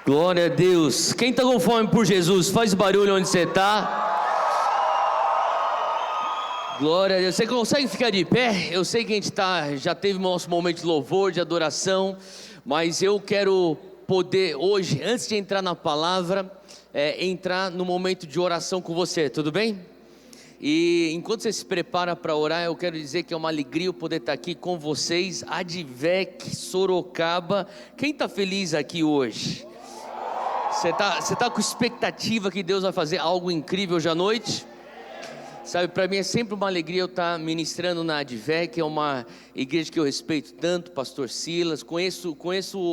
Glória a Deus. Quem está com fome por Jesus, faz barulho onde você está. Glória a Deus. Você consegue ficar de pé? Eu sei que a gente já teve nosso momento de louvor, de adoração, mas eu quero poder hoje, antes de entrar na palavra, entrar no momento de oração com você, tudo bem? E enquanto você se prepara para orar, eu quero dizer que é uma alegria eu poder estar aqui com vocês, Advec, Sorocaba. Quem está feliz aqui hoje? Você tá com expectativa que Deus vai fazer algo incrível hoje à noite? Sabe, para mim é sempre uma alegria eu estar ministrando na Advec, é uma igreja que eu respeito tanto, pastor Silas, conheço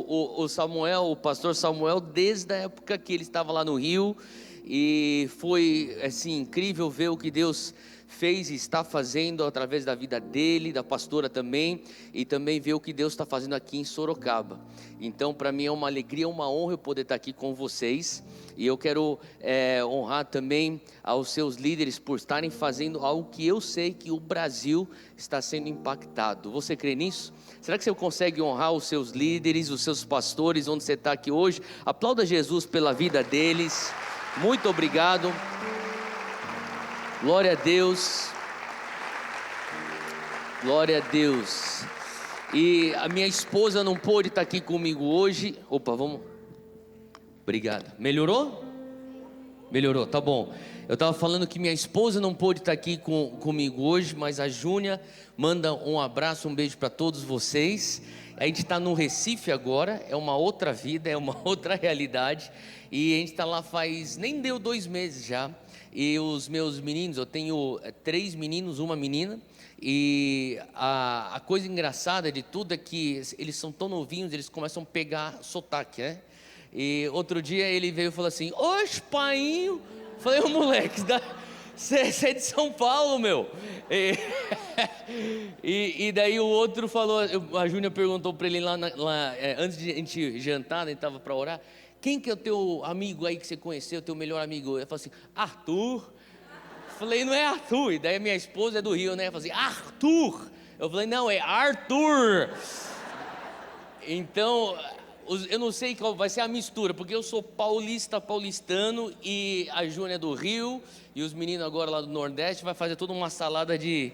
o Samuel, o pastor Samuel, desde a época que ele estava lá no Rio, e foi assim, incrível ver o que Deus fez e está fazendo através da vida dele, da pastora também, e também ver o que Deus está fazendo aqui em Sorocaba. Então para mim é uma alegria, uma honra eu poder estar aqui com vocês, e eu quero honrar também aos seus líderes por estarem fazendo algo que eu sei que o Brasil está sendo impactado. Você crê nisso? Será que você consegue honrar os seus líderes, os seus pastores, onde você está aqui hoje? Aplauda Jesus pela vida deles. Muito obrigado. Glória a Deus. Glória a Deus. E a minha esposa não pôde estar aqui comigo hoje. Opa, vamos. Obrigado. Melhorou? Melhorou, tá bom. Eu estava falando que minha esposa não pôde estar aqui comigo hoje, mas a Júnia manda um abraço, um beijo para todos vocês. A gente está no Recife agora, é uma outra vida, é uma outra realidade. E a gente está lá nem deu 2 meses já. E os meus meninos, eu tenho 3 meninos, 1 menina. E a coisa engraçada de tudo é que eles são tão novinhos, eles começam a pegar sotaque, né? E outro dia ele veio e falou assim: "Oxe, painho". Falei: "Ô moleque, você é de São Paulo, meu". E daí o outro falou, a Júnia perguntou para ele lá antes de a gente jantar, a gente estava para orar: "Quem que é o teu amigo aí que você conheceu, teu melhor amigo?" Ele falou assim: "Arthur". Falei: "Não é Arthur". E daí a minha esposa é do Rio, né? Ela falou assim: "Arthur". Eu falei: "Não, é Arthur". Então eu não sei qual vai ser a mistura, porque eu sou paulistano, e a Júnia é do Rio, e os meninos agora lá do Nordeste vai fazer toda uma salada de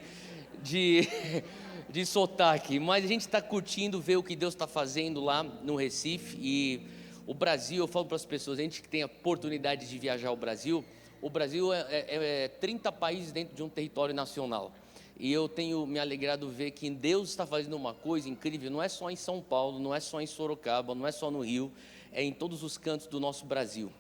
sotaque. Mas a gente está curtindo ver o que Deus está fazendo lá no Recife. E o Brasil, eu falo para as pessoas, a gente que tem a oportunidade de viajar ao Brasil, o Brasil é 30 países dentro de um território nacional. E eu tenho me alegrado ver que Deus está fazendo uma coisa incrível, não é só em São Paulo, não é só em Sorocaba, não é só no Rio, é em todos os cantos do nosso Brasil.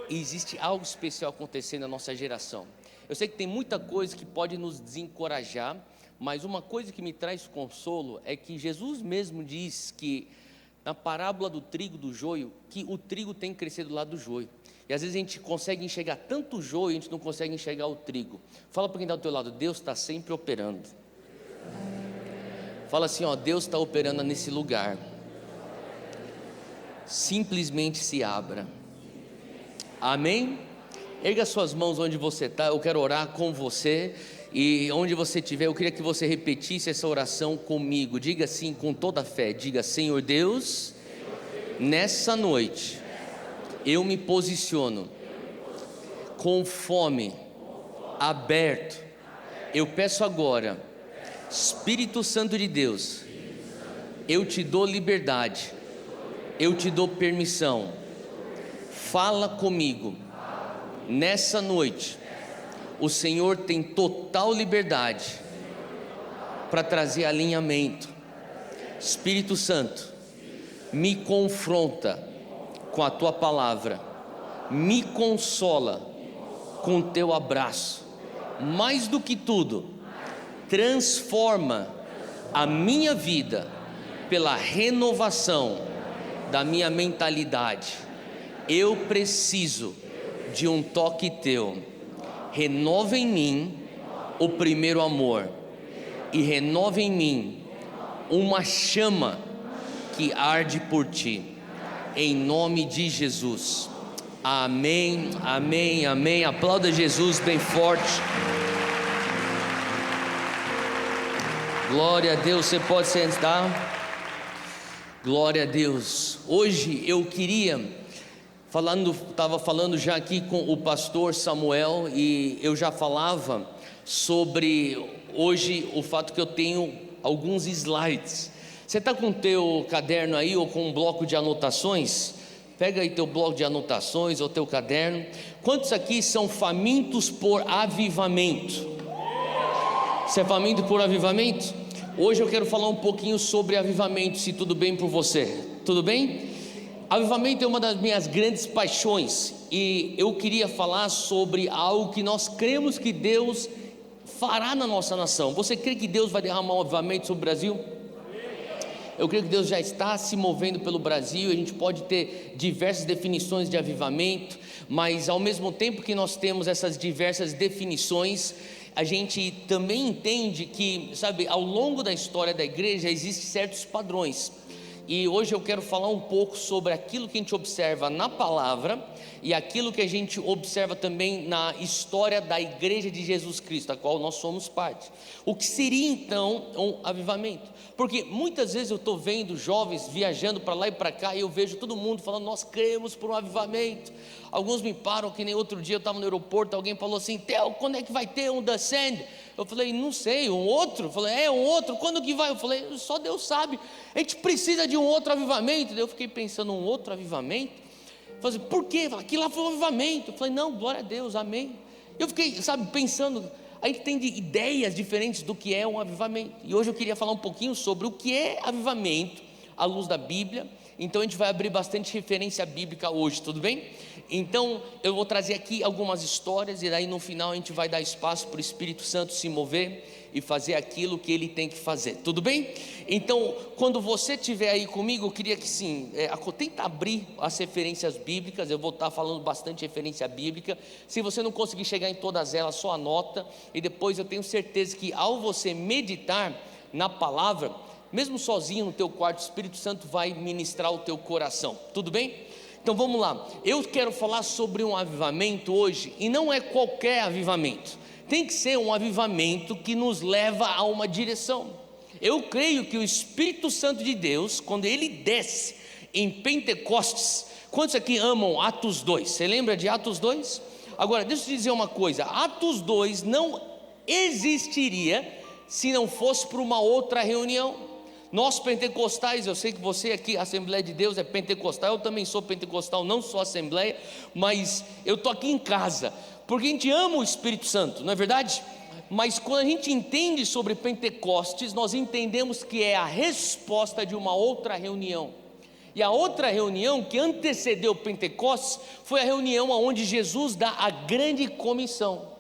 E existe algo especial acontecendo na nossa geração. Eu sei que tem muita coisa que pode nos desencorajar, mas uma coisa que me traz consolo é que Jesus mesmo diz que, na parábola do trigo e do joio, que o trigo tem que crescer do lado do joio. E às vezes a gente consegue enxergar tanto o joio, a gente não consegue enxergar o trigo. Fala para quem está do teu lado: Deus está sempre operando. Fala assim, ó: Deus está operando nesse lugar. Simplesmente se abra. Amém? Erga suas mãos onde você está, eu quero orar com você. E onde você estiver, eu queria que você repetisse essa oração comigo. Diga assim com toda a fé, diga: Senhor Deus, nessa noite eu me posiciono com fome, aberto. Eu peço agora, Espírito Santo de Deus, eu te dou liberdade, eu te dou permissão. Fala comigo. Nessa noite, o Senhor tem total liberdade para trazer alinhamento. Espírito Santo, me confronta com a tua palavra, me consola com o teu abraço. Mais do que tudo, transforma a minha vida pela renovação da minha mentalidade. Eu preciso de um toque teu. Renova em mim o primeiro amor, e renova em mim uma chama que arde por ti. Em nome de Jesus. Amém, amém, amém. Aplauda Jesus bem forte. Glória a Deus. Você pode sentar. Glória a Deus. Hoje eu queria Estava falando já aqui com o pastor Samuel e eu já falava sobre hoje o fato que eu tenho alguns slides. Você está com o teu caderno aí ou com um bloco de anotações? Pega aí teu bloco de anotações ou teu caderno. Quantos aqui são famintos por avivamento? Você é faminto por avivamento? Hoje eu quero falar um pouquinho sobre avivamento, se tudo bem por você. Tudo bem? Avivamento é uma das minhas grandes paixões e eu queria falar sobre algo que nós cremos que Deus fará na nossa nação. Você crê que Deus vai derramar um avivamento sobre o Brasil? Eu creio que Deus já está se movendo pelo Brasil. A gente pode ter diversas definições de avivamento, mas ao mesmo tempo que nós temos essas diversas definições, a gente também entende que, sabe, ao longo da história da igreja existem certos padrões. E hoje eu quero falar um pouco sobre aquilo que a gente observa na palavra e aquilo que a gente observa também na história da igreja de Jesus Cristo, a qual nós somos parte. O que seria então um avivamento? Porque muitas vezes eu estou vendo jovens viajando para lá e para cá e eu vejo todo mundo falando, nós cremos por um avivamento. Alguns me param, que nem outro dia eu estava no aeroporto, alguém falou assim, Theo, quando é que vai ter um Descend? Eu falei, não sei, um outro? Eu falei, um outro, quando que vai? Eu falei, só Deus sabe, a gente precisa de um outro avivamento. Eu fiquei pensando, um outro avivamento? Eu falei, por quê? Aquilo lá foi um avivamento. Eu falei, não, glória a Deus, amém. Eu fiquei, sabe, pensando, a gente tem ideias diferentes do que é um avivamento. E hoje eu queria falar um pouquinho sobre o que é avivamento, à luz da Bíblia. Então a gente vai abrir bastante referência bíblica hoje, tudo bem? Então eu vou trazer aqui algumas histórias e daí no final a gente vai dar espaço para o Espírito Santo se mover e fazer aquilo que ele tem que fazer, tudo bem? Então quando você estiver aí comigo, eu queria que sim, tenta abrir as referências bíblicas. Eu vou estar falando bastante referência bíblica. Se você não conseguir chegar em todas elas, só anota. E depois eu tenho certeza que ao você meditar na palavra, mesmo sozinho no teu quarto, o Espírito Santo vai ministrar o teu coração, tudo bem? Então vamos lá, eu quero falar sobre um avivamento hoje, e não é qualquer avivamento, tem que ser um avivamento que nos leva a uma direção. Eu creio que o Espírito Santo de Deus, quando ele desce em Pentecostes, quantos aqui amam Atos 2? Você lembra de Atos 2? Agora deixa eu te dizer uma coisa, Atos 2 não existiria se não fosse por uma outra reunião. Nós pentecostais, eu sei que você aqui, a Assembleia de Deus é pentecostal, eu também sou pentecostal, não sou Assembleia, mas eu estou aqui em casa, porque a gente ama o Espírito Santo, não é verdade? Mas quando a gente entende sobre Pentecostes, nós entendemos que é a resposta de uma outra reunião. E a outra reunião que antecedeu Pentecostes foi a reunião onde Jesus dá a grande comissão.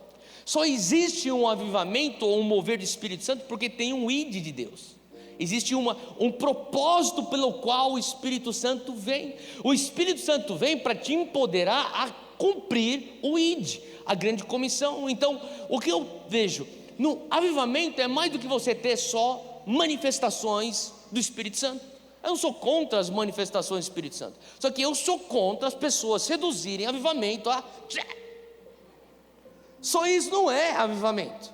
Só existe um avivamento ou um mover do Espírito Santo porque tem um ID de Deus. Existe um propósito pelo qual o Espírito Santo vem. O Espírito Santo vem para te empoderar a cumprir o ID, a grande comissão. Então, o que eu vejo no avivamento é mais do que você ter só manifestações do Espírito Santo. Eu não sou contra as manifestações do Espírito Santo, só que eu sou contra as pessoas reduzirem avivamento a só isso. Não é avivamento.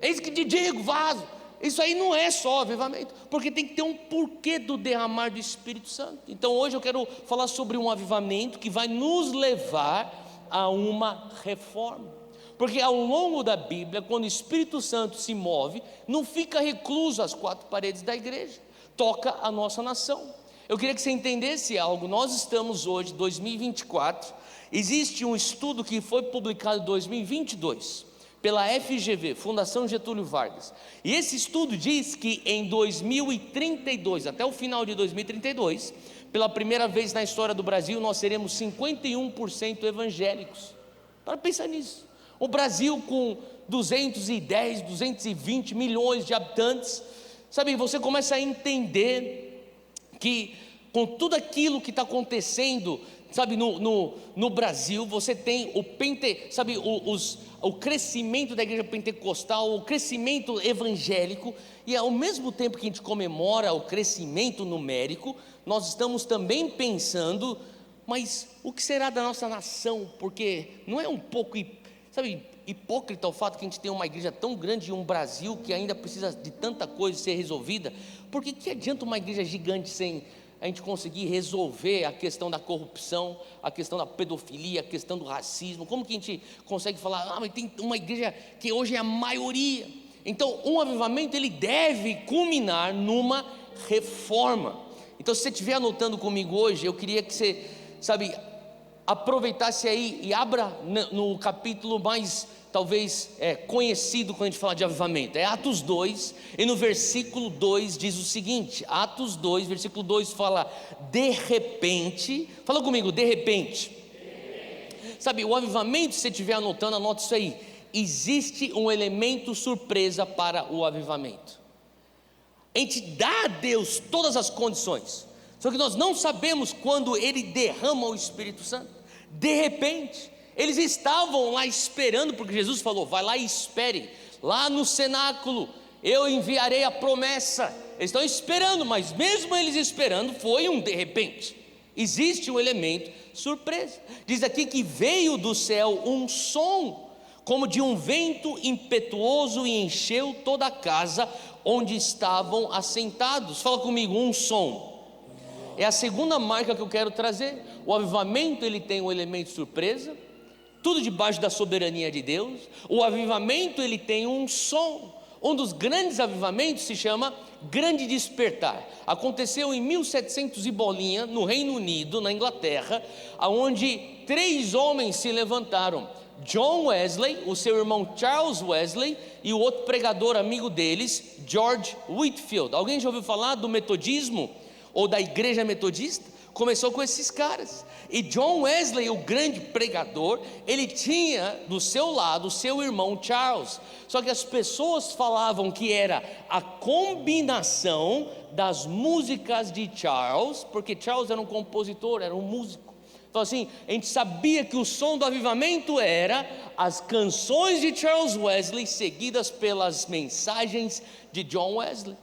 Eis que te digo, vaso. Isso aí não é só avivamento, porque tem que ter um porquê do derramar do Espírito Santo. Então hoje eu quero falar sobre um avivamento que vai nos levar a uma reforma. Porque ao longo da Bíblia, quando o Espírito Santo se move, não fica recluso às quatro paredes da igreja, toca a nossa nação. Eu queria que você entendesse algo. Nós estamos hoje, 2024, existe um estudo que foi publicado em 2022, pela FGV, Fundação Getúlio Vargas, e esse estudo diz que em 2032, até o final de 2032, pela primeira vez na história do Brasil, nós seremos 51% evangélicos. Para pensar nisso, o Brasil com 210, 220 milhões de habitantes, sabe, você começa a entender que com tudo aquilo que está acontecendo, sabe, no Brasil, você tem o crescimento da igreja pentecostal, o crescimento evangélico, e ao mesmo tempo que a gente comemora o crescimento numérico, nós estamos também pensando, mas o que será da nossa nação? Porque não é um pouco, sabe, hipócrita o fato que a gente tem uma igreja tão grande e um Brasil que ainda precisa de tanta coisa ser resolvida? Porque que adianta uma igreja gigante sem a gente conseguir resolver a questão da corrupção, a questão da pedofilia, a questão do racismo? Como que a gente consegue falar, mas tem uma igreja que hoje é a maioria? Então, um avivamento, ele deve culminar numa reforma. Então, se você estiver anotando comigo hoje, eu queria que você, aproveitasse aí e abra no capítulo mais, talvez, conhecido quando a gente fala de avivamento, é Atos 2, e no versículo 2 diz o seguinte, Atos 2, versículo 2 fala, de repente, fala comigo, de repente. O avivamento, se você estiver anotando, anota isso aí, existe um elemento surpresa para o avivamento. A gente dá a Deus todas as condições, só que nós não sabemos quando Ele derrama o Espírito Santo. De repente, eles estavam lá esperando, porque Jesus falou, vai lá e espere, lá no cenáculo, eu enviarei a promessa. Eles estão esperando, mas mesmo eles esperando, foi um de repente. Existe um elemento surpresa. Diz aqui que veio do céu um som, como de um vento impetuoso, e encheu toda a casa onde estavam assentados. Fala comigo, um som. É a segunda marca que eu quero trazer. O avivamento, ele tem um elemento surpresa, tudo debaixo da soberania de Deus. O avivamento, ele tem um som. Um dos grandes avivamentos se chama Grande Despertar. Aconteceu em 1700 e bolinha, no Reino Unido, na Inglaterra, onde 3 homens se levantaram: John Wesley, o seu irmão Charles Wesley, e o outro pregador amigo deles, George Whitefield. Alguém já ouviu falar do metodismo ou da igreja metodista? Começou com esses caras. E John Wesley, o grande pregador, ele tinha do seu lado o seu irmão Charles. Só que as pessoas falavam que era a combinação das músicas de Charles, porque Charles era um compositor, era um músico. Então assim, a gente sabia que o som do avivamento era as canções de Charles Wesley seguidas pelas mensagens de John Wesley.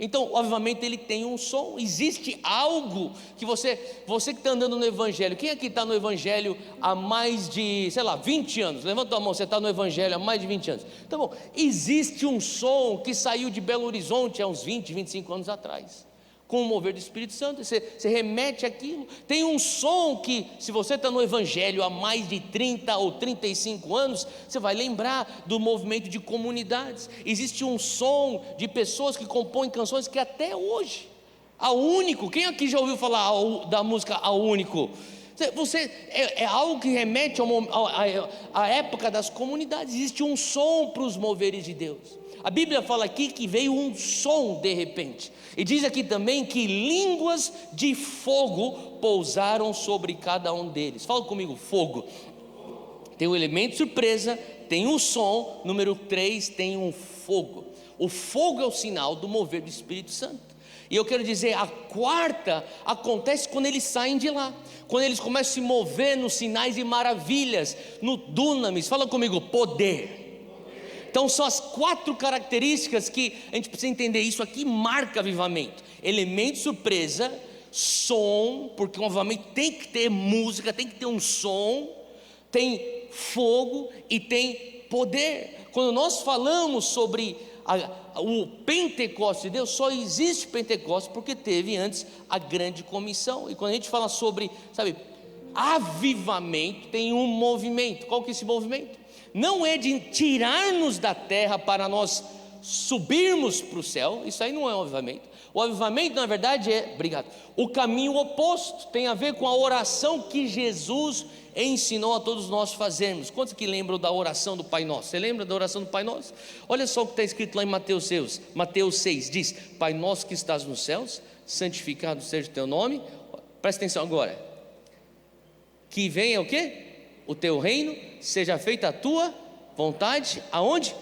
Então o avivamento, ele tem um som. Existe algo que você que está andando no evangelho, quem aqui está no evangelho há mais de, 20 anos, levanta a mão, você está no evangelho há mais de 20 anos, tá bom, existe um som que saiu de Belo Horizonte há uns 20, 25 anos atrás, com o mover do Espírito Santo, você remete àquilo. Tem um som que, se você está no evangelho há mais de 30 ou 35 anos, você vai lembrar do movimento de comunidades. Existe um som de pessoas que compõem canções que até hoje, a Único, quem aqui já ouviu falar da música A Único? É algo que remete à época das comunidades. Existe um som para os moveres de Deus. A Bíblia fala aqui que veio um som de repente, e diz aqui também que línguas de fogo pousaram sobre cada um deles. Fala comigo, fogo. Tem um elemento surpresa, tem um som. Número 3, tem um fogo. O fogo é o sinal do mover do Espírito Santo. E eu quero dizer, a quarta acontece quando eles saem de lá, quando eles começam a se mover nos sinais e maravilhas, no dunamis. Fala comigo, poder. Então são as 4 características que a gente precisa entender. Isso aqui marca avivamento: elemento surpresa, som, porque um avivamento tem que ter música, tem que ter um som, tem fogo e tem poder. Quando nós falamos sobre o Pentecostes de Deus, só existe Pentecostes porque teve antes a grande comissão. E quando a gente fala sobre, avivamento, tem um movimento. Qual que é esse movimento? Não é de tirar-nos da terra para nós subirmos para o céu. Isso aí não é um avivamento. O avivamento, na verdade, o caminho oposto. Tem a ver com a oração que Jesus ensinou a todos nós fazermos. Quantos que lembram da oração do Pai Nosso? Você lembra da oração do Pai Nosso? Olha só o que está escrito lá em Mateus 6, diz: Pai nosso que estás nos céus, santificado seja o teu nome. Presta atenção agora. Que venha o quê? O teu reino, seja feita a tua vontade, aonde?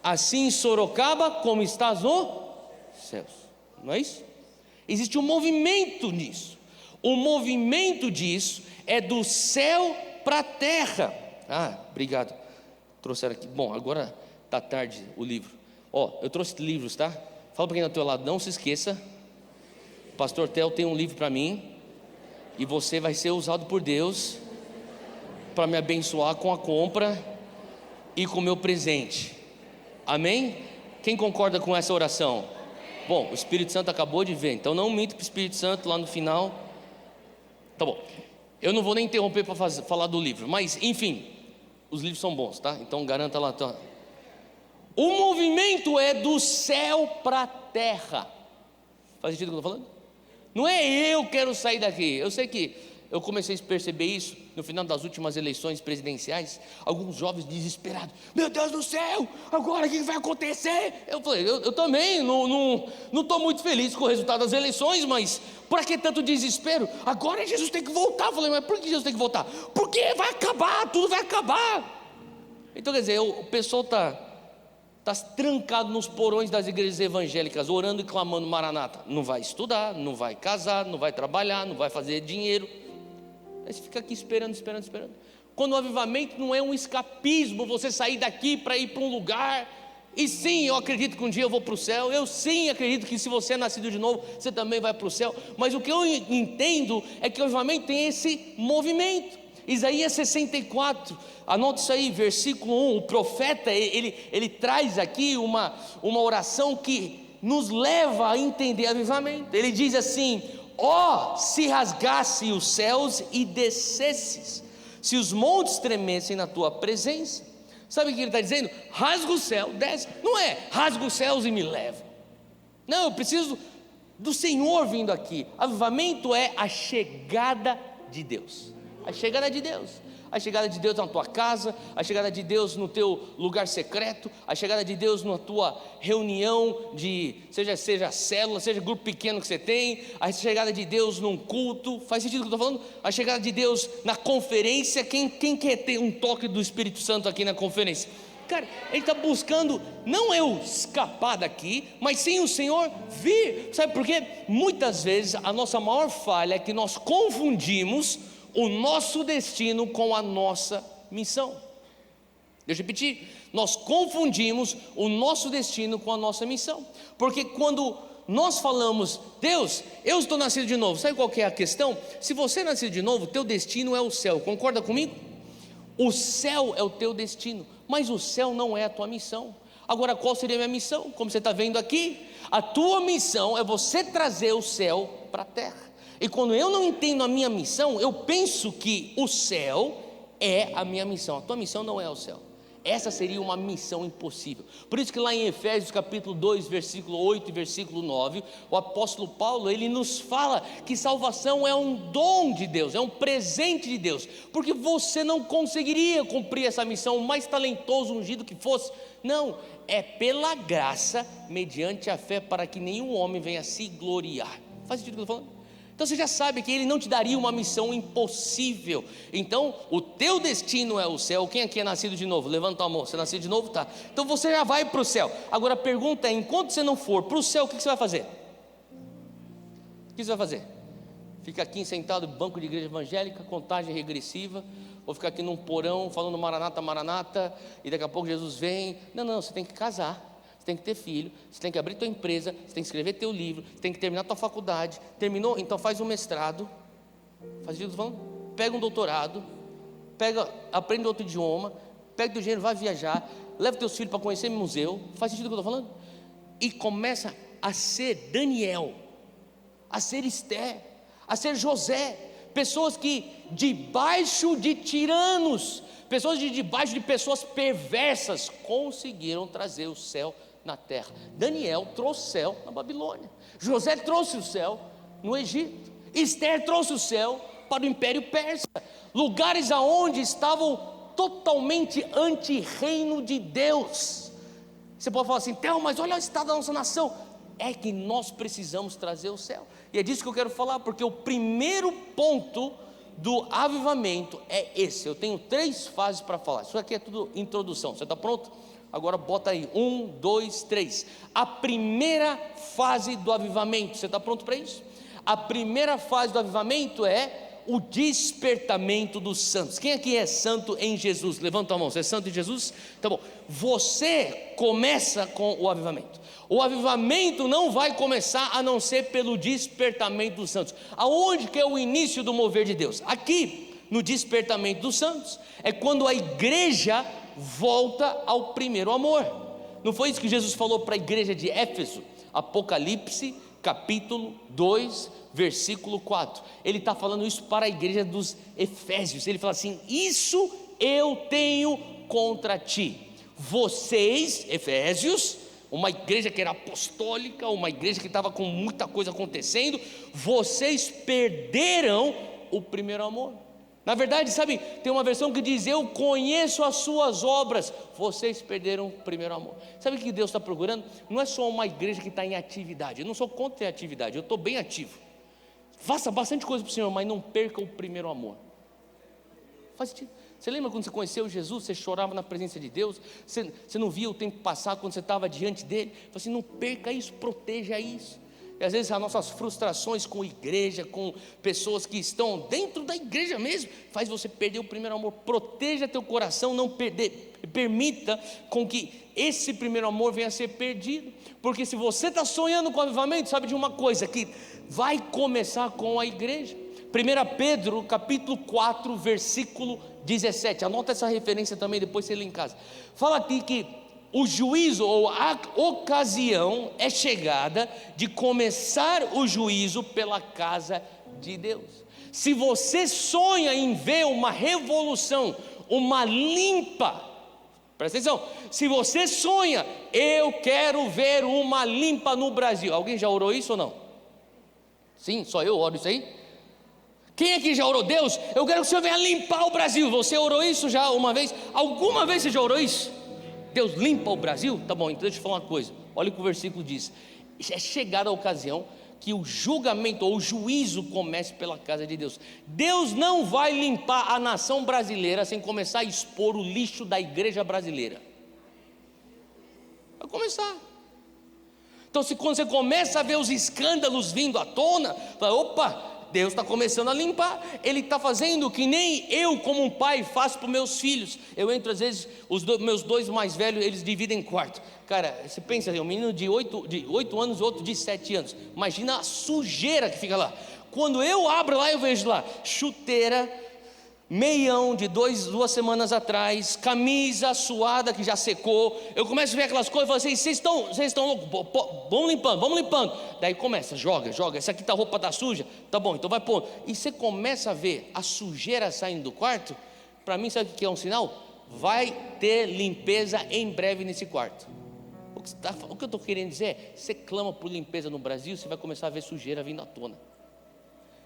Assim em Sorocaba, como estás nos céus. Não é isso? Existe um movimento nisso. O movimento disso é do céu para a terra. Obrigado. Trouxeram aqui. Bom, agora está tarde o livro. Eu trouxe livros, tá? Fala para quem está do teu lado, não se esqueça. O pastor Theo tem um livro para mim, e você vai ser usado por Deus para me abençoar com a compra e com o meu presente. Amém? Quem concorda com essa oração? Bom, o Espírito Santo acabou de ver, então não minto para o Espírito Santo lá no final. Tá bom, eu não vou nem interromper para falar do livro, mas enfim, os livros são bons, tá? Então garanta lá. Tá? O movimento é do céu para a terra. Faz sentido o que eu estou falando? Não é eu quero sair daqui. Eu sei que eu comecei a perceber isso no final das últimas eleições presidenciais. Alguns jovens desesperados: meu Deus do céu, agora o que vai acontecer? Eu falei, eu também não estou muito feliz com o resultado das eleições, mas para que tanto desespero? Agora Jesus tem que voltar. Eu falei, mas por que Jesus tem que voltar? Porque vai acabar, tudo vai acabar. Então quer dizer, o pessoal está trancado nos porões das igrejas evangélicas, orando e clamando Maranata. Não vai estudar, não vai casar, não vai trabalhar, não vai fazer dinheiro. Aí você fica aqui esperando. Quando o avivamento não é um escapismo, você sair daqui para ir para um lugar. E sim, eu acredito que um dia eu vou para o céu. Eu sim acredito que se você é nascido de novo, você também vai para o céu. Mas o que eu entendo é que o avivamento tem esse movimento. Isaías 64, anote isso aí, versículo 1. O profeta, ele traz aqui uma oração que nos leva a entender avivamento. Ele diz assim: ó, se rasgasse os céus e descesses, se os montes tremessem na tua presença. Sabe o que ele está dizendo? Rasga o céu, desce. Não é rasga os céus e me leva. Não, eu preciso do Senhor vindo aqui. Avivamento é a chegada de Deus. A chegada de Deus. A chegada de Deus na tua casa, a chegada de Deus no teu lugar secreto, a chegada de Deus na tua reunião de, seja célula, seja grupo pequeno que você tem, a chegada de Deus num culto. Faz sentido o que eu estou falando? A chegada de Deus na conferência. Quem quer ter um toque do Espírito Santo aqui na conferência? Cara, ele está buscando não eu escapar daqui, mas sim o Senhor vir. Sabe por quê? Muitas vezes a nossa maior falha é que nós confundimos o nosso destino com a nossa missão. Deixa eu repetir, nós confundimos o nosso destino com a nossa missão, porque quando nós falamos, Deus, eu estou nascido de novo, sabe qual que é a questão? Se você é nascido de novo, teu destino é o céu, concorda comigo? O céu é o teu destino, mas o céu não é a tua missão. Agora, qual seria a minha missão? Como você está vendo aqui, a tua missão é você trazer o céu para a terra. E quando eu não entendo a minha missão, eu penso que o céu é a minha missão. A tua missão não é o céu. Essa seria uma missão impossível. Por isso que lá em Efésios capítulo 2, versículo 8 e versículo 9, o apóstolo Paulo, ele nos fala que salvação é um dom de Deus, é um presente de Deus, porque você não conseguiria cumprir essa missão, o mais talentoso, ungido que fosse. Não, é pela graça, mediante a fé, para que nenhum homem venha se gloriar. Faz sentido o que eu estou falando? Então você já sabe que Ele não te daria uma missão impossível. Então o teu destino é o céu. Quem aqui é nascido de novo? Levanta a mão. Você é nascido de novo? Tá. Então você já vai para o céu. Agora a pergunta é, enquanto você não for para o céu, o que você vai fazer? O que você vai fazer? Fica aqui sentado no banco de igreja evangélica, contagem regressiva, ou ficar aqui num porão falando Maranata, Maranata, e daqui a pouco Jesus vem. Não, você tem que casar. Você tem que ter filho, você tem que abrir tua empresa, você tem que escrever teu livro, você tem que terminar tua faculdade. Terminou? Então faz um mestrado. Faz o que eu estou falando? Pega um doutorado, aprende outro idioma, pega teu dinheiro, vai viajar, leva teus filhos para conhecer museu. Faz sentido o que eu estou falando? E começa a ser Daniel, a ser Esther, a ser José. Pessoas que debaixo de tiranos, pessoas debaixo de pessoas perversas, conseguiram trazer o céu na terra. Daniel trouxe o céu na Babilônia, José trouxe o céu no Egito, Esther trouxe o céu para o Império Persa, lugares aonde estavam totalmente anti-reino de Deus. Você pode falar assim, Theo, mas olha o estado da nossa nação. É que nós precisamos trazer o céu, e é disso que eu quero falar, porque o primeiro ponto do avivamento é esse. Eu tenho 3 fases para falar, isso aqui é tudo introdução. Você está pronto? Agora bota aí, 1, 2, 3. A primeira fase do avivamento, você está pronto para isso? A primeira fase do avivamento é o despertamento dos santos. Quem aqui é santo em Jesus? Levanta a mão. Você é santo em Jesus? Tá bom. Você começa com o avivamento. O avivamento não vai começar a não ser pelo despertamento dos santos. Aonde que é o início do mover de Deus? Aqui, no despertamento dos santos, é quando a igreja volta ao primeiro amor. Não foi isso que Jesus falou para a igreja de Éfeso? Apocalipse capítulo 2, versículo 4. Ele está falando isso para a igreja dos Efésios. Ele fala assim: isso eu tenho contra ti. Vocês, Efésios, uma igreja que era apostólica, uma igreja que estava com muita coisa acontecendo, vocês perderam o primeiro amor. Na verdade, sabe, tem uma versão que diz: eu conheço as suas obras, vocês perderam o primeiro amor. Sabe o que Deus está procurando? Não é só uma igreja que está em atividade. Eu não sou contra a atividade, eu estou bem ativo. Faça bastante coisa para o Senhor, mas não perca o primeiro amor. Faz sentido. Você lembra quando você conheceu Jesus, você chorava na presença de Deus, você não via o tempo passar quando você estava diante dele? Falei assim: não perca isso, proteja isso. E às vezes as nossas frustrações com igreja, com pessoas que estão dentro da igreja mesmo, faz você perder o primeiro amor. Proteja teu coração, não permita com que esse primeiro amor venha a ser perdido. Porque se você está sonhando com avivamento, sabe de uma coisa, que vai começar com a igreja. 1 Pedro capítulo 4, versículo 17, anota essa referência também, depois você lê em casa. Fala aqui que o juízo, ou a ocasião é chegada de começar o juízo pela casa de Deus. Se você sonha em ver uma revolução, uma limpa, presta atenção, se você sonha, eu quero ver uma limpa no Brasil. Alguém já orou isso ou não? Sim, só eu oro isso aí? Quem aqui já orou? Deus, eu quero que o Senhor venha limpar o Brasil. Você orou isso já uma vez? Alguma vez você já orou isso? Deus limpa o Brasil? Tá bom, então deixa eu falar uma coisa. Olha o que o versículo diz: é chegada a ocasião que o julgamento ou o juízo comece pela casa de Deus. Deus não vai limpar a nação brasileira sem começar a expor o lixo da igreja brasileira. Vai começar. Então, quando você começa a ver os escândalos vindo à tona, fala: opa, Deus está começando a limpar. Ele está fazendo o que nem eu como um pai faço para os meus filhos. Eu entro às vezes, meus dois mais velhos, eles dividem quarto. Cara, você pensa, um menino de 8 anos e outro de 7 anos. Imagina a sujeira que fica lá. Quando eu abro lá, eu vejo lá chuteira, meião de 2 semanas atrás, camisa suada que já secou. Eu começo a ver aquelas coisas e falo assim: vocês estão loucos, vamos limpando. Daí começa, joga, essa aqui tá, roupa tá suja, tá bom, então vai pôr. E você começa a ver a sujeira saindo do quarto. Para mim, sabe o que é um sinal? Vai ter limpeza em breve nesse quarto. O que eu estou querendo dizer é: você clama por limpeza no Brasil, você vai começar a ver sujeira vindo à tona.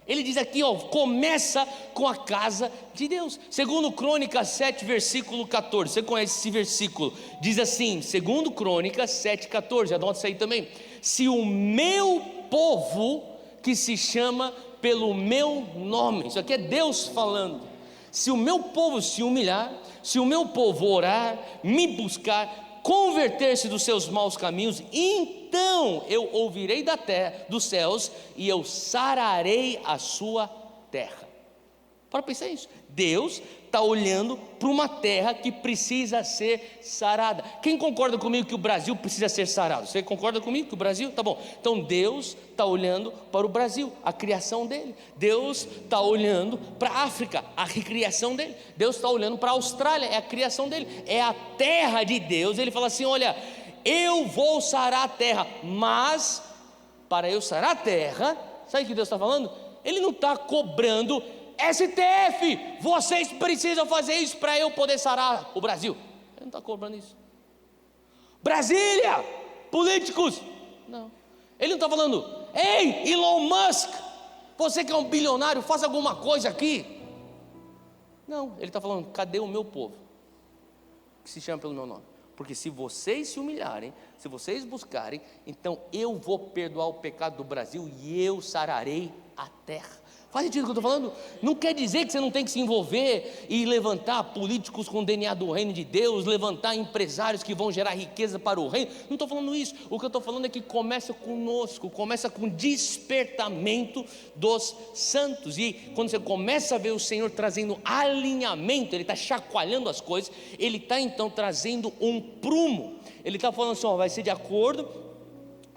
Ele diz aqui, começa com a casa de Deus. Segundo Crônicas 7, versículo 14. Você conhece esse versículo? Diz assim, segundo Crônicas 7, 14. Anota isso aí também. Se o meu povo, que se chama pelo meu nome, isso aqui é Deus falando. Se o meu povo se humilhar, se o meu povo orar, me buscar, converter-se dos seus maus caminhos, então eu ouvirei da terra, dos céus, e eu sararei a sua terra. Para pensar isso, Deus está olhando para uma terra que precisa ser sarada. Quem concorda comigo que o Brasil precisa ser sarado? Você concorda comigo que o Brasil? Tá bom, então Deus está olhando para o Brasil, a criação dele. Deus está olhando para a África, a recriação dele. Deus está olhando para a Austrália, é a criação dele, é a terra de Deus. Ele fala assim: olha, eu vou sarar a terra, mas para eu sarar a terra, sabe o que Deus está falando? Ele não está cobrando: STF, vocês precisam fazer isso para eu poder sarar o Brasil. Ele não está cobrando isso. Brasília, políticos, não. Ele não está falando: ei, Elon Musk, você que é um bilionário, faça alguma coisa aqui. Não, ele está falando: cadê o meu povo, que se chama pelo meu nome? Porque se vocês se humilharem, se vocês buscarem, então eu vou perdoar o pecado do Brasil e eu sararei a terra. Faz sentido o que eu estou falando? Não quer dizer que você não tem que se envolver e levantar políticos com o DNA do reino de Deus, levantar empresários que vão gerar riqueza para o reino. Não estou falando isso. O que eu estou falando é que começa conosco, começa com despertamento dos santos. E quando você começa a ver o Senhor trazendo alinhamento, Ele está chacoalhando as coisas, Ele está então trazendo um prumo. Ele está falando assim: vai ser de acordo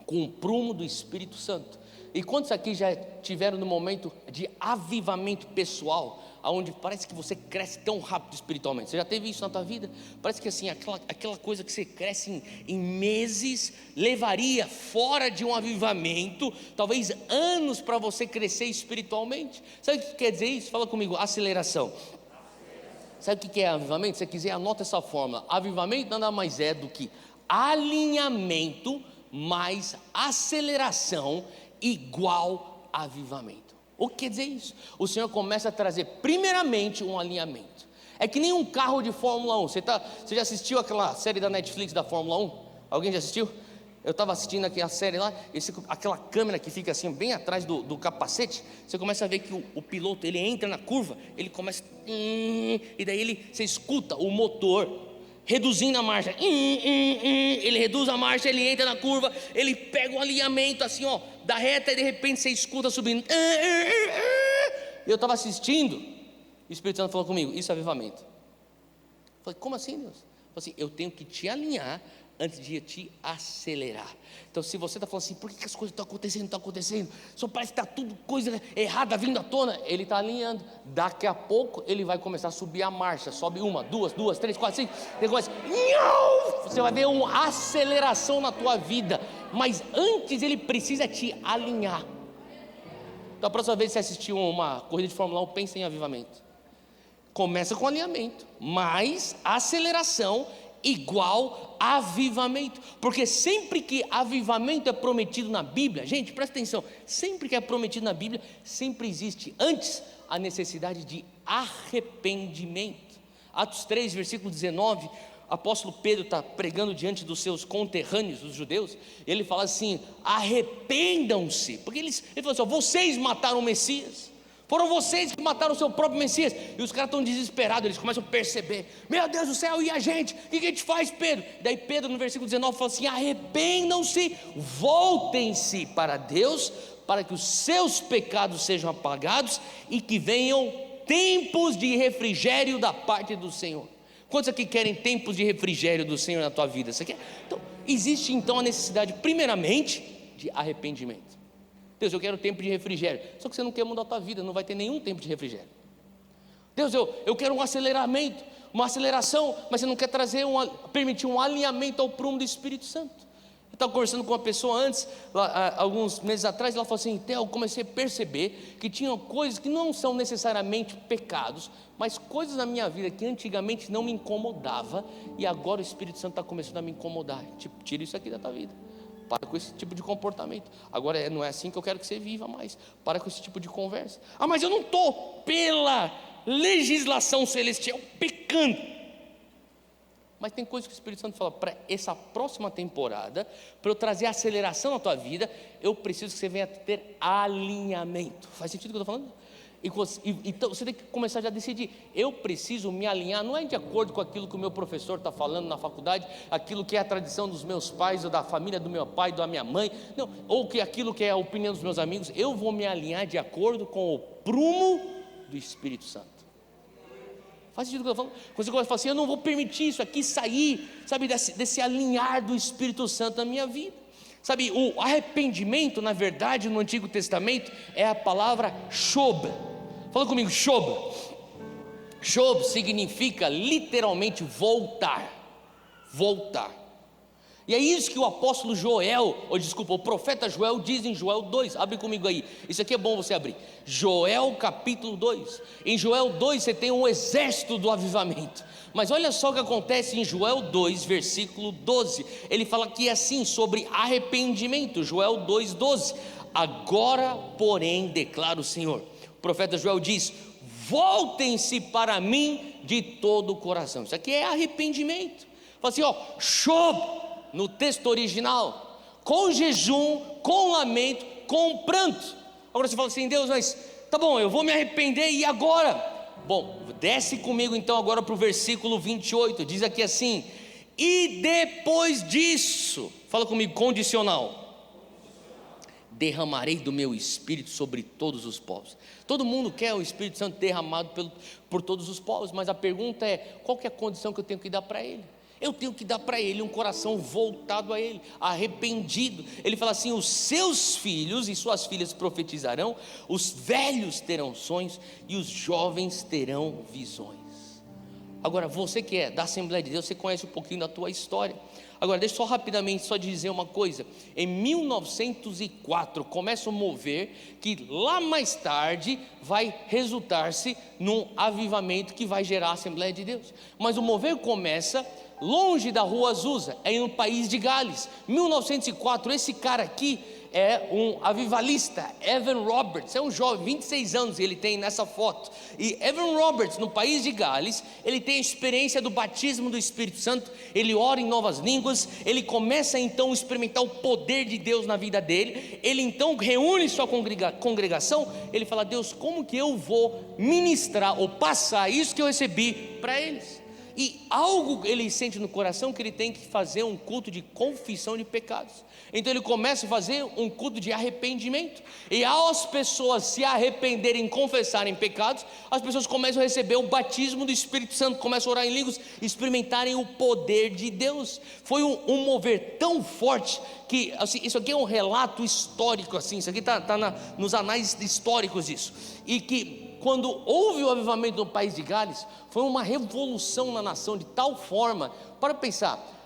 com o prumo do Espírito Santo. E quantos aqui já tiveram no momento de avivamento pessoal, onde parece que você cresce tão rápido espiritualmente. Você já teve isso na tua vida? Parece que assim, aquela coisa que você cresce em meses, levaria fora de um avivamento, talvez anos para você crescer espiritualmente. Sabe o que quer dizer isso? Fala comigo, aceleração. Sabe o que é avivamento? Se você quiser, anota essa fórmula. Avivamento nada mais é do que alinhamento mais aceleração igual avivamento. O que quer dizer isso? O Senhor começa a trazer primeiramente um alinhamento. É que nem um carro de Fórmula 1. Você já assistiu aquela série da Netflix da Fórmula 1? Alguém já assistiu? Eu estava assistindo aqui a série lá, aquela câmera que fica assim bem atrás do capacete. Você começa a ver que o piloto, ele entra na curva, ele começa, e daí você escuta o motor reduzindo a marcha, ele reduz a marcha, ele entra na curva, ele pega o alinhamento assim, ó, da reta, e de repente você escuta subindo. Eu estava assistindo, o Espírito Santo falou comigo, isso é avivamento. Eu falei, como assim, Deus? Eu falei assim, eu tenho que te alinhar antes de te acelerar. Então, se você está falando assim, por que as coisas estão acontecendo? Só parece que está tudo coisa errada vindo à tona. Ele está alinhando. Daqui a pouco ele vai começar a subir a marcha. Sobe 1, 2, 3, 4, 5. Depois, você vai ver uma aceleração na tua vida. Mas antes ele precisa te alinhar. Então, a próxima vez que você assistir uma corrida de Fórmula 1, pense em avivamento. Começa com alinhamento, mais aceleração igual avivamento, porque sempre que avivamento é prometido na Bíblia, gente, presta atenção, sempre que é prometido na Bíblia, sempre existe antes a necessidade de arrependimento. Atos 3, versículo 19, o apóstolo Pedro está pregando diante dos seus conterrâneos, os judeus, ele fala assim, arrependam-se, porque ele falou assim, vocês mataram o Messias, foram vocês que mataram o seu próprio Messias. E os caras estão desesperados, eles começam a perceber, meu Deus do céu, e a gente? O que a gente faz, Pedro? Daí Pedro no versículo 19 fala assim, arrependam-se, voltem-se para Deus, para que os seus pecados sejam apagados, e que venham tempos de refrigério da parte do Senhor. Quantos aqui querem tempos de refrigério do Senhor na tua vida? Você quer? Então, existe então a necessidade primeiramente de arrependimento. Deus, eu quero tempo de refrigério. Só que você não quer mudar a tua vida, não vai ter nenhum tempo de refrigério. Deus, eu quero um aceleramento, uma aceleração, mas você não quer permitir um alinhamento ao prumo do Espírito Santo. Eu estava conversando com uma pessoa antes, alguns meses atrás, ela falou assim, Theo, eu comecei a perceber que tinham coisas que não são necessariamente pecados, mas coisas na minha vida que antigamente não me incomodava, e agora o Espírito Santo está começando a me incomodar. Tipo, tira isso aqui da tua vida. Para com esse tipo de comportamento. Agora não é assim que eu quero que você viva mais. Para com esse tipo de conversa. Mas eu não estou pela legislação celestial pecando. Mas tem coisas que o Espírito Santo fala, para essa próxima temporada, para eu trazer aceleração na tua vida, eu preciso que você venha ter alinhamento. Faz sentido o que eu estou falando? Então você tem que começar já a decidir, eu preciso me alinhar, não é de acordo com aquilo que o meu professor está falando na faculdade, aquilo que é a tradição dos meus pais, ou da família do meu pai, da minha mãe, não, ou que aquilo que é a opinião dos meus amigos, eu vou me alinhar de acordo com o prumo do Espírito Santo. Faz sentido o que eu estou falando? Quando você começa a falar assim, eu não vou permitir isso aqui sair, sabe, desse alinhar do Espírito Santo na minha vida. Sabe, o arrependimento, na verdade, no Antigo Testamento, é a palavra shob. Fala comigo, shob. Shob significa literalmente voltar. Voltar. E é isso que o apóstolo o profeta Joel diz em Joel 2. Abre comigo aí, isso aqui é bom você abrir. Joel capítulo 2. Em Joel 2 você tem um exército do avivamento. Mas olha só o que acontece em Joel 2, versículo 12. Ele fala aqui assim sobre arrependimento. Joel 2, 12. Agora, porém, declara o Senhor. O profeta Joel diz, voltem-se para mim de todo o coração. Isso aqui é arrependimento. Fala assim, shob, no texto original, com jejum, com lamento, com pranto. Agora você fala assim, Deus, mas tá bom, eu vou me arrepender, e agora? Bom, desce comigo então agora para o versículo 28, diz aqui assim, e depois disso, fala comigo, condicional, derramarei do meu Espírito sobre todos os povos. Todo mundo quer o Espírito Santo derramado por todos os povos, mas a pergunta é, qual que é a condição que eu tenho que dar para ele? eu tenho que dar para ele um coração voltado a ele, arrependido. Ele fala assim: os seus filhos e suas filhas profetizarão, os velhos terão sonhos e os jovens terão visões. Agora, você que é da Assembleia de Deus, você conhece um pouquinho da tua história. Agora, deixa eu só rapidamente dizer uma coisa. Em 1904 começa um mover que lá mais tarde vai resultar-se num avivamento que vai gerar a Assembleia de Deus. Mas o mover começa longe da Rua Azusa, é no país de Gales. 1904, esse cara aqui é um avivalista, Evan Roberts, é um jovem, 26 anos ele tem nessa foto. E Evan Roberts, no país de Gales, ele tem a experiência do batismo do Espírito Santo, ele ora em novas línguas, ele começa então a experimentar o poder de Deus na vida dele. Ele então reúne sua congregação, ele fala: Deus, como que eu vou ministrar ou passar isso que eu recebi para eles? E algo ele sente no coração que ele tem que fazer um culto de confissão de pecados. Então ele começa a fazer um culto de arrependimento. E ao as pessoas se arrependerem, confessarem pecados, as pessoas começam a receber o batismo do Espírito Santo, começam a orar em línguas, experimentarem o poder de Deus. Foi um mover tão forte que assim, isso aqui é um relato histórico, assim, isso aqui está nos anais históricos isso. E que quando houve o avivamento no país de Gales, foi uma revolução na nação de tal forma, para pensar,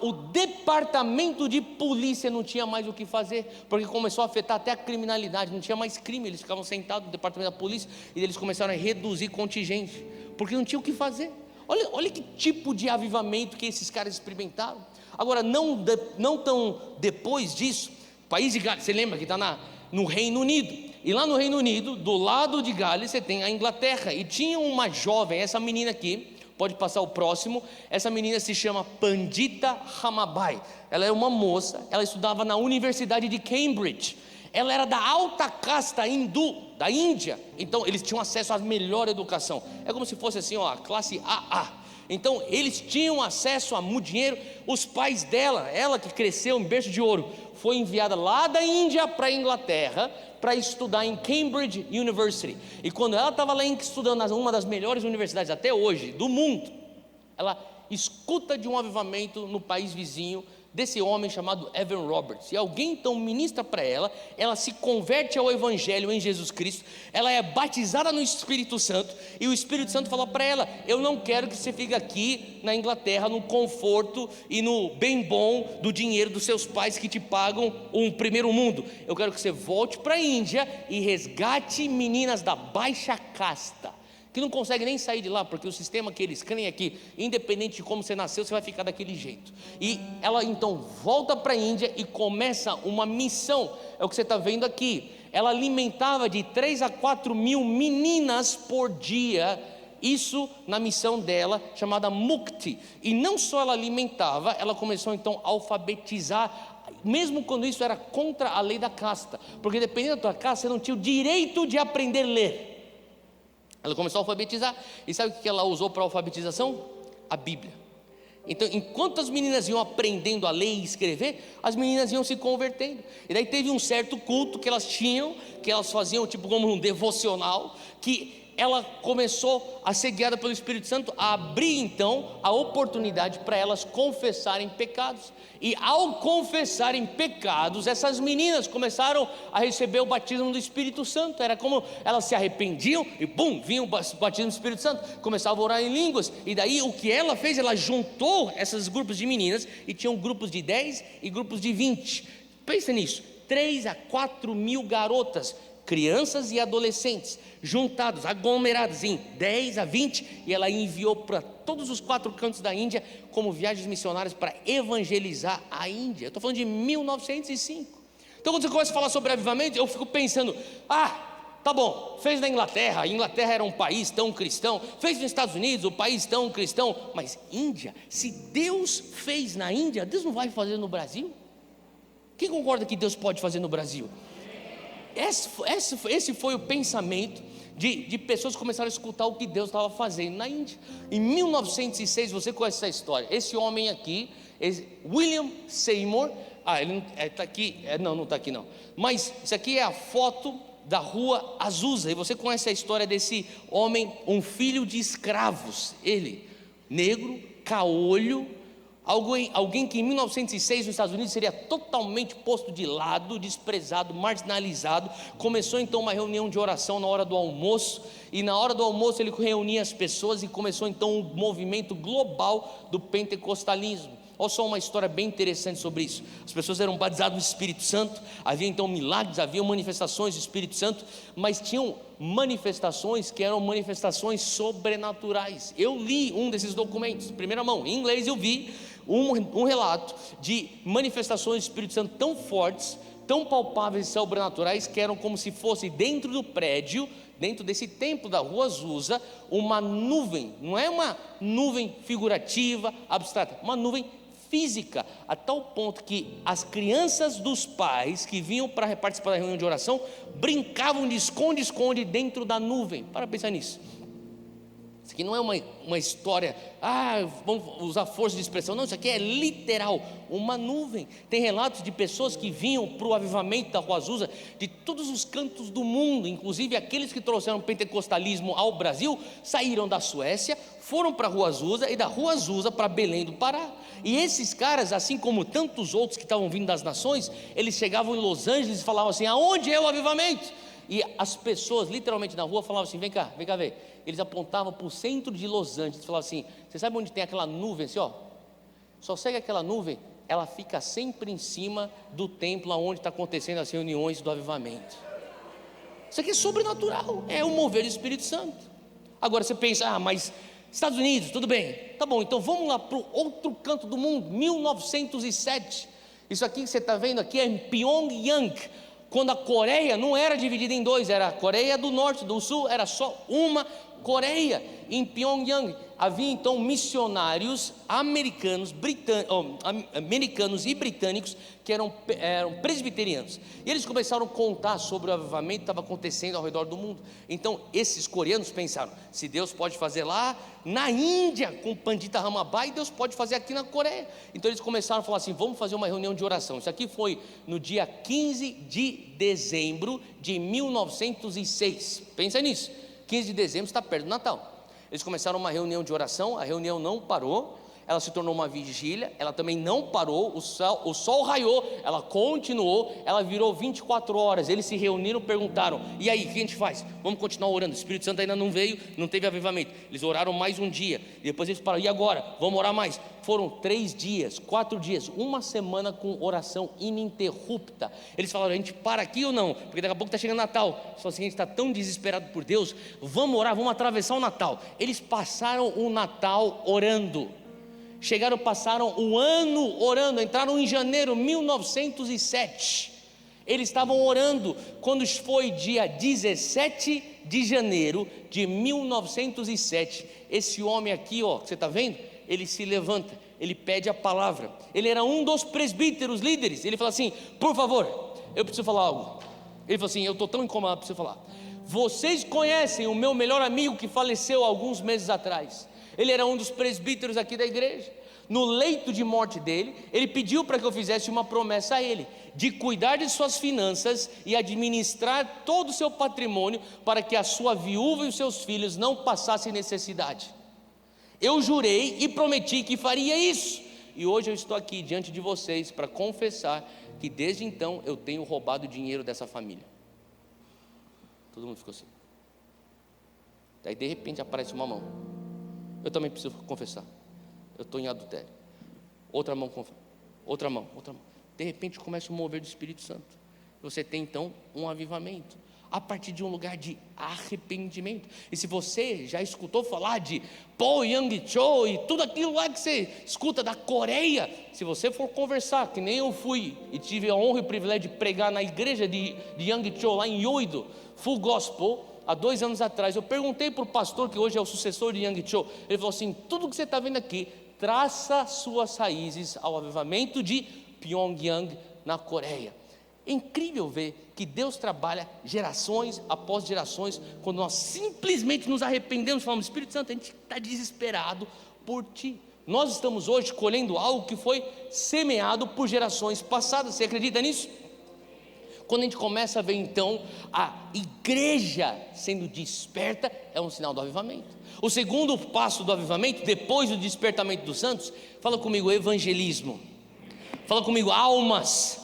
o departamento de polícia não tinha mais o que fazer, porque começou a afetar até a criminalidade, não tinha mais crime, eles ficavam sentados no departamento da polícia, e eles começaram a reduzir contingente, porque não tinha o que fazer. Olha que tipo de avivamento que esses caras experimentaram. Agora, não tão depois disso, o país de Gales, você lembra que está no Reino Unido, e lá no Reino Unido, do lado de Gales, você tem a Inglaterra, e tinha uma jovem, essa menina aqui, pode passar o próximo, essa menina se chama Pandita Ramabai, ela é uma moça, ela estudava na Universidade de Cambridge, ela era da alta casta hindu, da Índia, então eles tinham acesso à melhor educação, é como se fosse assim, a classe AA, então eles tinham acesso a muito dinheiro. Os pais dela, ela que cresceu em berço de ouro, foi enviada lá da Índia para a Inglaterra, para estudar em Cambridge University, e quando ela estava lá estudando uma das melhores universidades até hoje do mundo, ela escuta de um avivamento no país vizinho, desse homem chamado Evan Roberts, e alguém então ministra para ela, ela se converte ao Evangelho em Jesus Cristo, ela é batizada no Espírito Santo, e o Espírito Santo fala para ela: eu não quero que você fique aqui na Inglaterra no conforto e no bem bom do dinheiro dos seus pais que te pagam um primeiro mundo, eu quero que você volte para a Índia e resgate meninas da baixa casta, que não consegue nem sair de lá, porque o sistema que eles creem é que, independente de como você nasceu, você vai ficar daquele jeito. E ela então volta para a Índia e começa uma missão, é o que você está vendo aqui. Ela alimentava de 3 a 4 mil meninas por dia, isso na missão dela, chamada Mukti. E não só ela alimentava, ela começou então a alfabetizar, mesmo quando isso era contra a lei da casta, porque dependendo da tua casta, você não tinha o direito de aprender a ler. Ela começou a alfabetizar, e sabe o que ela usou para a alfabetização? A Bíblia. Então, enquanto as meninas iam aprendendo a ler e escrever, as meninas iam se convertendo. E daí teve um certo culto que elas tinham, que elas faziam tipo como um devocional, que ela começou a ser guiada pelo Espírito Santo, a abrir então a oportunidade para elas confessarem pecados. E ao confessarem pecados, essas meninas começaram a receber o batismo do Espírito Santo. Era como elas se arrependiam e bum, vinha o batismo do Espírito Santo, começavam a orar em línguas. E daí o que ela fez, ela juntou esses grupos de meninas, e tinham grupos de 10 e grupos de 20. Pensa nisso, 3 a 4 mil garotas, crianças e adolescentes, juntados, aglomerados em 10 a 20, e ela enviou para todos os 4 cantos da Índia, como viagens missionárias para evangelizar a Índia. Eu estou falando de 1905. Então quando você começa a falar sobre avivamento, eu fico pensando: tá bom, fez na Inglaterra, a Inglaterra era um país tão cristão, fez nos Estados Unidos, o país tão cristão, mas Índia, se Deus fez na Índia, Deus não vai fazer no Brasil? Quem concorda que Deus pode fazer no Brasil? Esse foi o pensamento de pessoas que começaram a escutar o que Deus estava fazendo na Índia. Em 1906, você conhece essa história, esse homem aqui, William Seymour, ele está aqui, não está aqui não, mas isso aqui é a foto da Rua Azusa, e você conhece a história desse homem, um filho de escravos, ele, negro, caolho, alguém que em 1906 nos Estados Unidos seria totalmente posto de lado, desprezado, marginalizado. Começou então uma reunião de oração na hora do almoço, e na hora do almoço ele reunia as pessoas, e começou então um movimento global do pentecostalismo. Olha só uma história bem interessante sobre isso. As pessoas eram batizadas no Espírito Santo, havia então milagres, havia manifestações do Espírito Santo, mas tinham manifestações que eram manifestações sobrenaturais. Eu li um desses documentos, primeira mão, em inglês. Eu vi um relato de manifestações do Espírito Santo tão fortes, tão palpáveis e sobrenaturais, que eram como se fosse dentro do prédio, dentro desse templo da Rua Azusa, uma nuvem. Não é uma nuvem figurativa, abstrata, uma nuvem física, a tal ponto que as crianças dos pais que vinham para participar da reunião de oração brincavam de esconde-esconde dentro da nuvem. Para pensar nisso. Isso aqui não é uma história, vamos usar força de expressão, não, isso aqui é literal, uma nuvem. Tem relatos de pessoas que vinham para o avivamento da Rua Azusa de todos os cantos do mundo, inclusive aqueles que trouxeram o pentecostalismo ao Brasil, saíram da Suécia, foram para a Rua Azusa, e da Rua Azusa para Belém do Pará. E esses caras, assim como tantos outros que estavam vindo das nações, eles chegavam em Los Angeles e falavam assim: aonde é o avivamento? E as pessoas literalmente na rua falavam assim: vem cá ver. Eles apontavam para o centro de Los Angeles e falavam assim: você sabe onde tem aquela nuvem assim, ó? Só segue aquela nuvem, ela fica sempre em cima do templo onde está acontecendo as reuniões do avivamento. Isso aqui é sobrenatural, é o mover do Espírito Santo. Agora você pensa: mas Estados Unidos, tudo bem, tá bom, então vamos lá para o outro canto do mundo, 1907. Isso aqui que você está vendo aqui é em Pyongyang, quando a Coreia não era dividida em dois, era a Coreia do Norte, do Sul, era só uma Coreia. Em Pyongyang havia então missionários americanos e britânicos que eram presbiterianos, e eles começaram a contar sobre o avivamento que estava acontecendo ao redor do mundo. Então esses coreanos pensaram: se Deus pode fazer lá na Índia com Pandita Ramabai, Deus pode fazer aqui na Coreia. Então eles começaram a falar assim: vamos fazer uma reunião de oração. Isso aqui foi no dia 15 de dezembro de 1906. Pensa nisso, 15 de dezembro está perto do Natal. Eles começaram uma reunião de oração, a reunião não parou, ela se tornou uma vigília, ela também não parou, o sol raiou, ela continuou, ela virou 24 horas, eles se reuniram, perguntaram: e aí, o que a gente faz? Vamos continuar orando, o Espírito Santo ainda não veio, não teve avivamento. Eles oraram mais um dia, e depois eles pararam: e agora? Vamos orar mais. Foram 3 dias, 4 dias, uma semana com oração ininterrupta. Eles falaram: a gente para aqui ou não? Porque daqui a pouco está chegando Natal. Eles falaram assim: a gente está tão desesperado por Deus, vamos orar, vamos atravessar o Natal. Eles passaram o Natal orando, passaram o ano orando, entraram em janeiro de 1907, eles estavam orando, quando foi dia 17 de janeiro de 1907, esse homem aqui, ó, que você está vendo, ele se levanta, ele pede a palavra, ele era um dos presbíteros líderes, ele fala assim: por favor, eu preciso falar algo. Ele falou assim: eu estou tão incomodado, preciso falar. Vocês conhecem o meu melhor amigo que faleceu alguns meses atrás? Ele era um dos presbíteros aqui da igreja. No leito de morte dele, ele pediu para que eu fizesse uma promessa a ele, de cuidar de suas finanças e administrar todo o seu patrimônio, para que a sua viúva e os seus filhos não passassem necessidade. Eu jurei e prometi que faria isso, e hoje eu estou aqui diante de vocês para confessar que desde então eu tenho roubado o dinheiro dessa família. Todo mundo ficou assim. Daí de repente aparece uma mão: eu também preciso confessar, eu estou em adultério. Outra mão, outra mão. De repente começa o mover do Espírito Santo. Você tem então um avivamento, a partir de um lugar de arrependimento. E se você já escutou falar de Paul Young Cho e tudo aquilo lá que você escuta da Coreia, se você for conversar, que nem eu fui e tive a honra e o privilégio de pregar na igreja de Young Cho lá em Yoido, Full Gospel, há 2 anos atrás, eu perguntei para o pastor que hoje é o sucessor de Young Cho, ele falou assim: tudo que você está vendo aqui traça suas raízes ao avivamento de Pyongyang, na Coreia. É incrível ver que Deus trabalha gerações após gerações, quando nós simplesmente nos arrependemos e falamos: Espírito Santo, a gente está desesperado por Ti. Nós estamos hoje colhendo algo que foi semeado por gerações passadas. Você acredita nisso? Quando a gente começa a ver então a igreja sendo desperta, é um sinal do avivamento. O segundo passo do avivamento, depois do despertamento dos santos, fala comigo, evangelismo. Fala comigo, almas.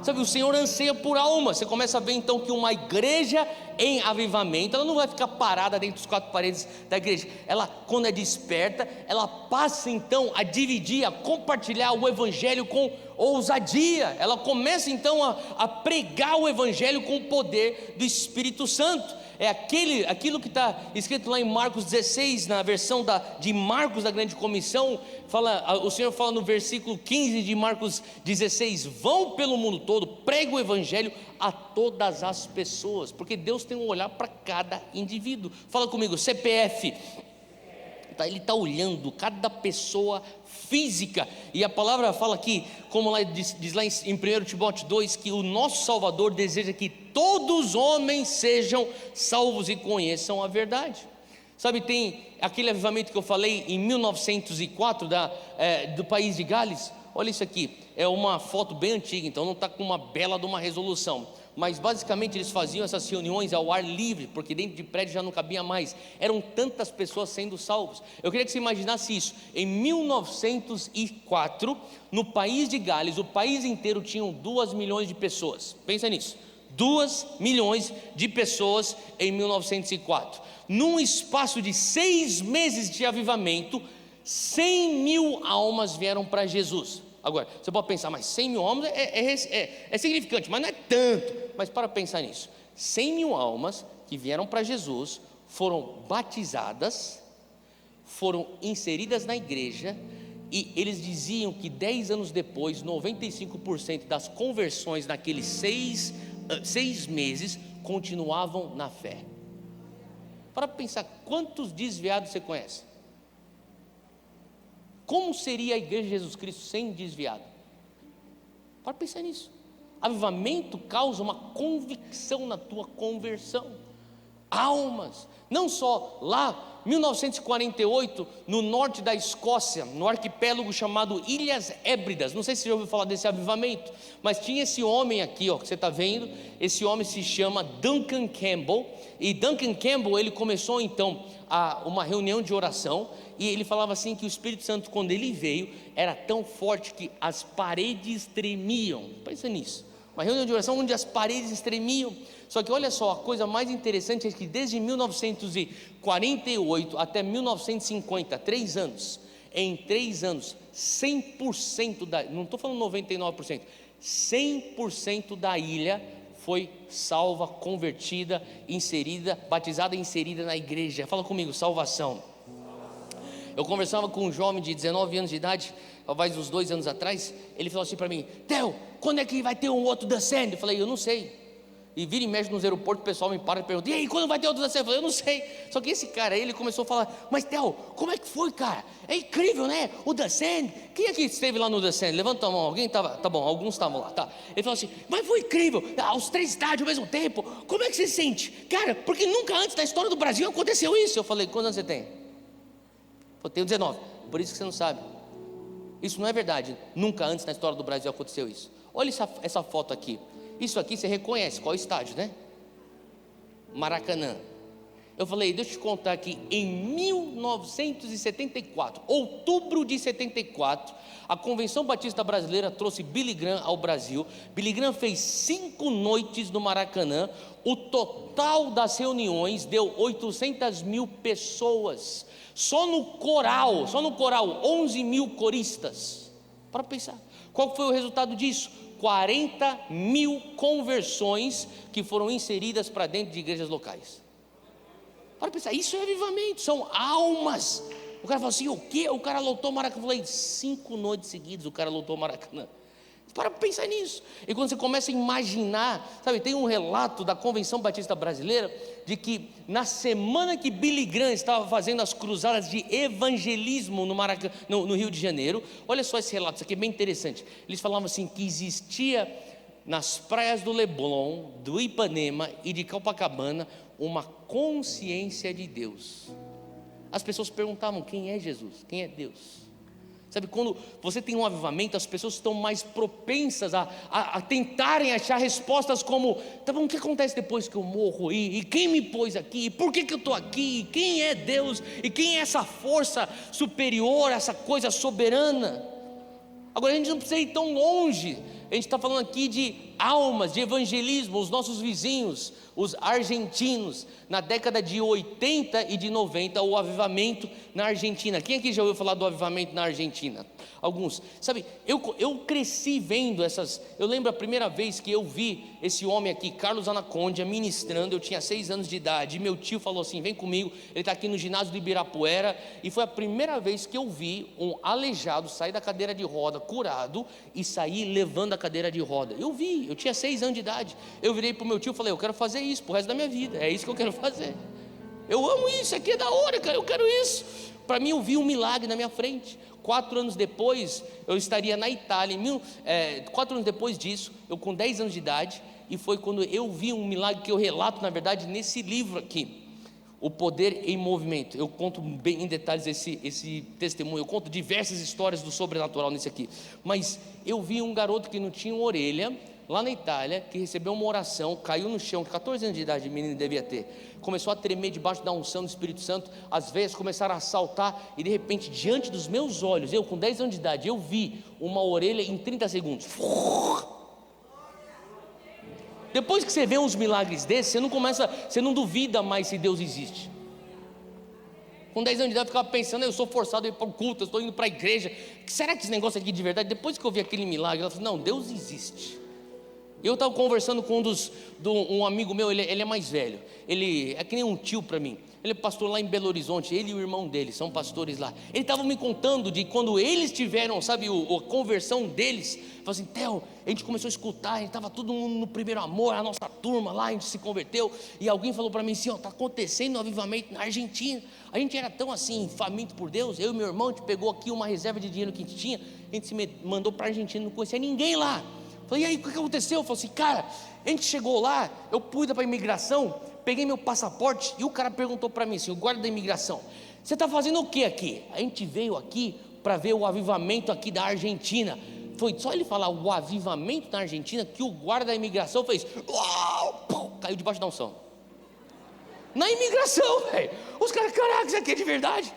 Sabe, o Senhor anseia por almas. Você começa a ver então que uma igreja em avivamento, ela não vai ficar parada dentro dos quatro paredes da igreja. Ela, quando é desperta, ela passa então a dividir, a compartilhar o evangelho com ousadia. Ela começa então a pregar o evangelho com o poder do Espírito Santo. É aquilo que está escrito lá em Marcos 16, na versão de Marcos da Grande Comissão, o Senhor fala no versículo 15 de Marcos 16, vão pelo mundo todo, pregue o evangelho a todas as pessoas, porque Deus tem um olhar para cada indivíduo. Fala comigo, CPF, Ele está olhando cada pessoa física, e a palavra fala aqui, como lá diz lá em 1 Timóteo 2, que o nosso Salvador deseja que todos os homens sejam salvos e conheçam a verdade. Sabe, tem aquele avivamento que eu falei em 1904 do país de Gales. Olha isso aqui, é uma foto bem antiga, então não está com uma bela de uma resolução, mas basicamente eles faziam essas reuniões ao ar livre, porque dentro de prédio já não cabia mais, eram tantas pessoas sendo salvas. Eu queria que você imaginasse isso, em 1904, no país de Gales, o país inteiro tinha 2 milhões de pessoas, pensa nisso, 2 milhões de pessoas em 1904, num espaço de 6 meses de avivamento, 100 mil almas vieram para Jesus. Agora, você pode pensar, mas 100 mil almas é significante, mas não é tanto. Mas para pensar nisso, 100 mil almas que vieram para Jesus, foram batizadas, foram inseridas na igreja, e eles diziam que 10 anos depois, 95% das conversões naqueles 6 meses, continuavam na fé. Para pensar, quantos desviados você conhece? Como seria a igreja de Jesus Cristo sem desviado? Para pensar nisso. Avivamento causa uma convicção na tua conversão. Almas, não só lá, 1948, no norte da Escócia, no arquipélago chamado Ilhas Hébridas, não sei se você já ouviu falar desse avivamento, mas tinha esse homem aqui, ó, que você está vendo, esse homem se chama Duncan Campbell, e Duncan Campbell, ele começou então uma reunião de oração, e ele falava assim que o Espírito Santo, quando ele veio, era tão forte que as paredes tremiam. Pensa nisso, uma reunião de oração onde as paredes tremiam. Só que olha só, a coisa mais interessante é que desde 1948 até 1950, 3 anos, em 3 anos, 100% não estou falando 99%, 100% da ilha foi salva, convertida, inserida, batizada e inserida na igreja. Fala comigo, salvação. Eu conversava com um jovem de 19 anos de idade, talvez uns 2 anos atrás. Ele falou assim para mim: Theo, quando é que vai ter um outro Descend? Eu falei: eu não sei. E vira e mexe nos aeroportos, o pessoal me para e pergunta: e aí, quando vai ter outro Descend? Eu falei: eu não sei. Só que esse cara aí, ele começou a falar: mas Theo, como é que foi, cara? É incrível, né? O Descend. Quem aqui esteve lá no Descend? Levanta a mão. Alguém estava? Tá bom, alguns estavam lá, tá. Ele falou assim: mas foi incrível, os 3 estádios ao mesmo tempo. Como é que você se sente? Cara, porque nunca antes na história do Brasil aconteceu isso. Eu falei: quantos anos você tem? Eu tenho 19, por isso que você não sabe. Isso não é verdade, nunca antes na história do Brasil aconteceu isso. Olha essa foto aqui. Isso aqui você reconhece, qual é o estádio, né? Maracanã. Eu falei: deixa eu te contar aqui, em 1974, outubro de 74, a Convenção Batista Brasileira trouxe Billy Graham ao Brasil. Billy Graham fez 5 noites no Maracanã. O total das reuniões deu 800 mil pessoas. Só no coral, 11 mil coristas. Para pensar, qual foi o resultado disso? 40 mil conversões que foram inseridas para dentro de igrejas locais. Para pensar, isso é avivamento, são almas. O cara falou assim: o quê? O cara lotou o Maracanã. Eu falei: 5 noites seguidas o cara lotou o Maracanã. Para pensar nisso. E quando você começa a imaginar, sabe, tem um relato da Convenção Batista Brasileira de que na semana que Billy Graham estava fazendo as cruzadas de evangelismo no Rio de Janeiro, olha só esse relato, isso aqui é bem interessante. Eles falavam assim que existia nas praias do Leblon, do Ipanema e de Copacabana uma consciência de Deus. As pessoas perguntavam: quem é Jesus? Quem é Deus? Sabe, quando você tem um avivamento, as pessoas estão mais propensas a tentarem achar respostas como: tá bom, o que acontece depois que eu morro? E quem me pôs aqui? E por que eu estou aqui? E quem é Deus? E quem é essa força superior, essa coisa soberana? Agora, a gente não precisa ir tão longe. A gente está falando aqui de almas, de evangelismo. Os nossos vizinhos, os argentinos, na década de 80 e de 90, o avivamento na Argentina. Quem aqui já ouviu falar do avivamento na Argentina? Alguns. Sabe, eu cresci vendo essas. Eu lembro a primeira vez que eu vi esse homem aqui, Carlos Anacondia, ministrando. Eu tinha 6 anos de idade. Meu tio falou assim: vem comigo. Ele está aqui no ginásio do Ibirapuera. E foi a primeira vez que eu vi um aleijado sair da cadeira de roda, curado, e sair levando a cadeira de roda. Eu vi, eu tinha 6 anos de idade. Eu virei para o meu tio e falei: eu quero fazer isso pro resto da minha vida. É isso que eu quero fazer. Eu amo isso, aqui é da hora, cara. Eu quero isso. Para mim, eu vi um milagre na minha frente. 4 anos depois, eu estaria na Itália. 4 anos depois disso, eu com 10 anos de idade, e foi quando eu vi um milagre que eu relato, na verdade, nesse livro aqui, O Poder em Movimento. Eu conto bem em detalhes esse testemunho. Eu conto diversas histórias do sobrenatural nesse aqui. Mas eu vi um garoto que não tinha uma orelha, lá na Itália, que recebeu uma oração, caiu no chão, 14 anos de idade, o menino devia ter, começou a tremer debaixo da unção do Espírito Santo, as veias começaram a saltar, e de repente, diante dos meus olhos, eu com 10 anos de idade, eu vi uma orelha em 30 segundos. Depois que você vê uns milagres desses, você não duvida mais se Deus existe. Com 10 anos de idade eu ficava pensando: eu sou forçado a ir para o culto, eu estou indo para a igreja, será que esse negócio aqui é de verdade? Depois que eu vi aquele milagre, eu falei: não, Deus existe. Eu estava conversando com um amigo meu, ele é mais velho, ele é que nem um tio para mim, ele é pastor lá em Belo Horizonte, ele e o irmão dele são pastores lá. Ele estava me contando de quando eles tiveram, sabe, a conversão deles. Falou assim: Theo, a gente começou a escutar, a gente estava todo mundo no primeiro amor, a nossa turma lá, a gente se converteu, e alguém falou para mim assim: ó, está acontecendo um avivamento na Argentina. A gente era tão assim, faminto por Deus, eu e meu irmão, a gente pegou aqui uma reserva de dinheiro que a gente tinha, a gente se mandou para a Argentina, não conhecia ninguém lá. Falei: e aí, o que aconteceu? Eu falei assim: cara, a gente chegou lá, eu pude ir para a imigração, peguei meu passaporte, e o cara perguntou para mim assim, o guarda da imigração: você está fazendo o que aqui? A gente veio aqui para ver o avivamento aqui da Argentina. Foi só ele falar o avivamento na Argentina que o guarda da imigração fez: uau, pum, caiu debaixo da unção. Na imigração, velho. Os caras: caraca, isso aqui é de verdade.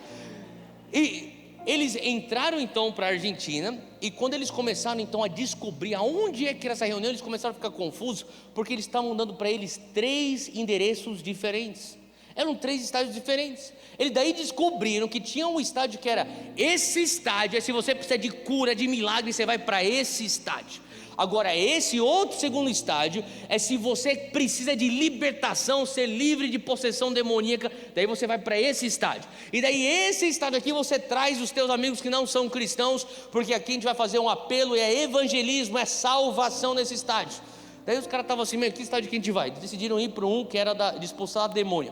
E eles entraram então para a Argentina, e quando eles começaram então a descobrir aonde é que era essa reunião, eles começaram a ficar confusos, porque eles estavam dando para eles 3 endereços diferentes, eram 3 estádios diferentes. Eles daí descobriram que tinha um estádio que era: esse estádio, se você precisa de cura, de milagre, você vai para esse estádio. Agora, esse outro segundo estádio é se você precisa de libertação, ser livre de possessão demoníaca, daí você vai para esse estádio. E daí esse estádio aqui você traz os teus amigos que não são cristãos, porque aqui a gente vai fazer um apelo, e é evangelismo, é salvação nesse estádio. Daí os caras estavam assim: meu, que estádio que a gente vai? Decidiram ir para um que era de expulsar demônio.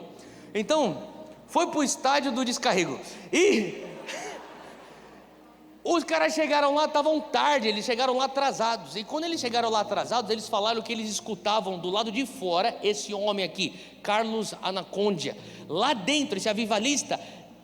Então, foi para o estádio do descarrego. E os caras chegaram lá, estavam tarde, eles chegaram lá atrasados. E quando eles chegaram lá atrasados, eles falaram que eles escutavam do lado de fora esse homem aqui, Carlos Anacondia, lá dentro, esse avivalista,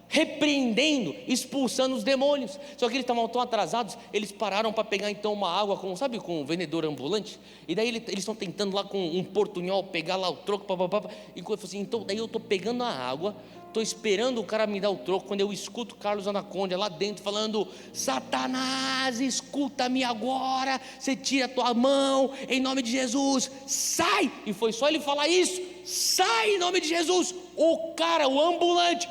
repreendendo, expulsando os demônios. Só que eles estavam tão atrasados, eles pararam para pegar então uma água com um vendedor ambulante. E daí eles estão tentando lá com um portunhol pegar lá o troco, e eu falei assim: então daí eu estou pegando a água, estou esperando o cara me dar o troco, quando eu escuto Carlos Anacondia lá dentro falando: Satanás, escuta-me agora, você tira a tua mão, em nome de Jesus, sai. E foi só ele falar isso: sai em nome de Jesus. O cara, o ambulante,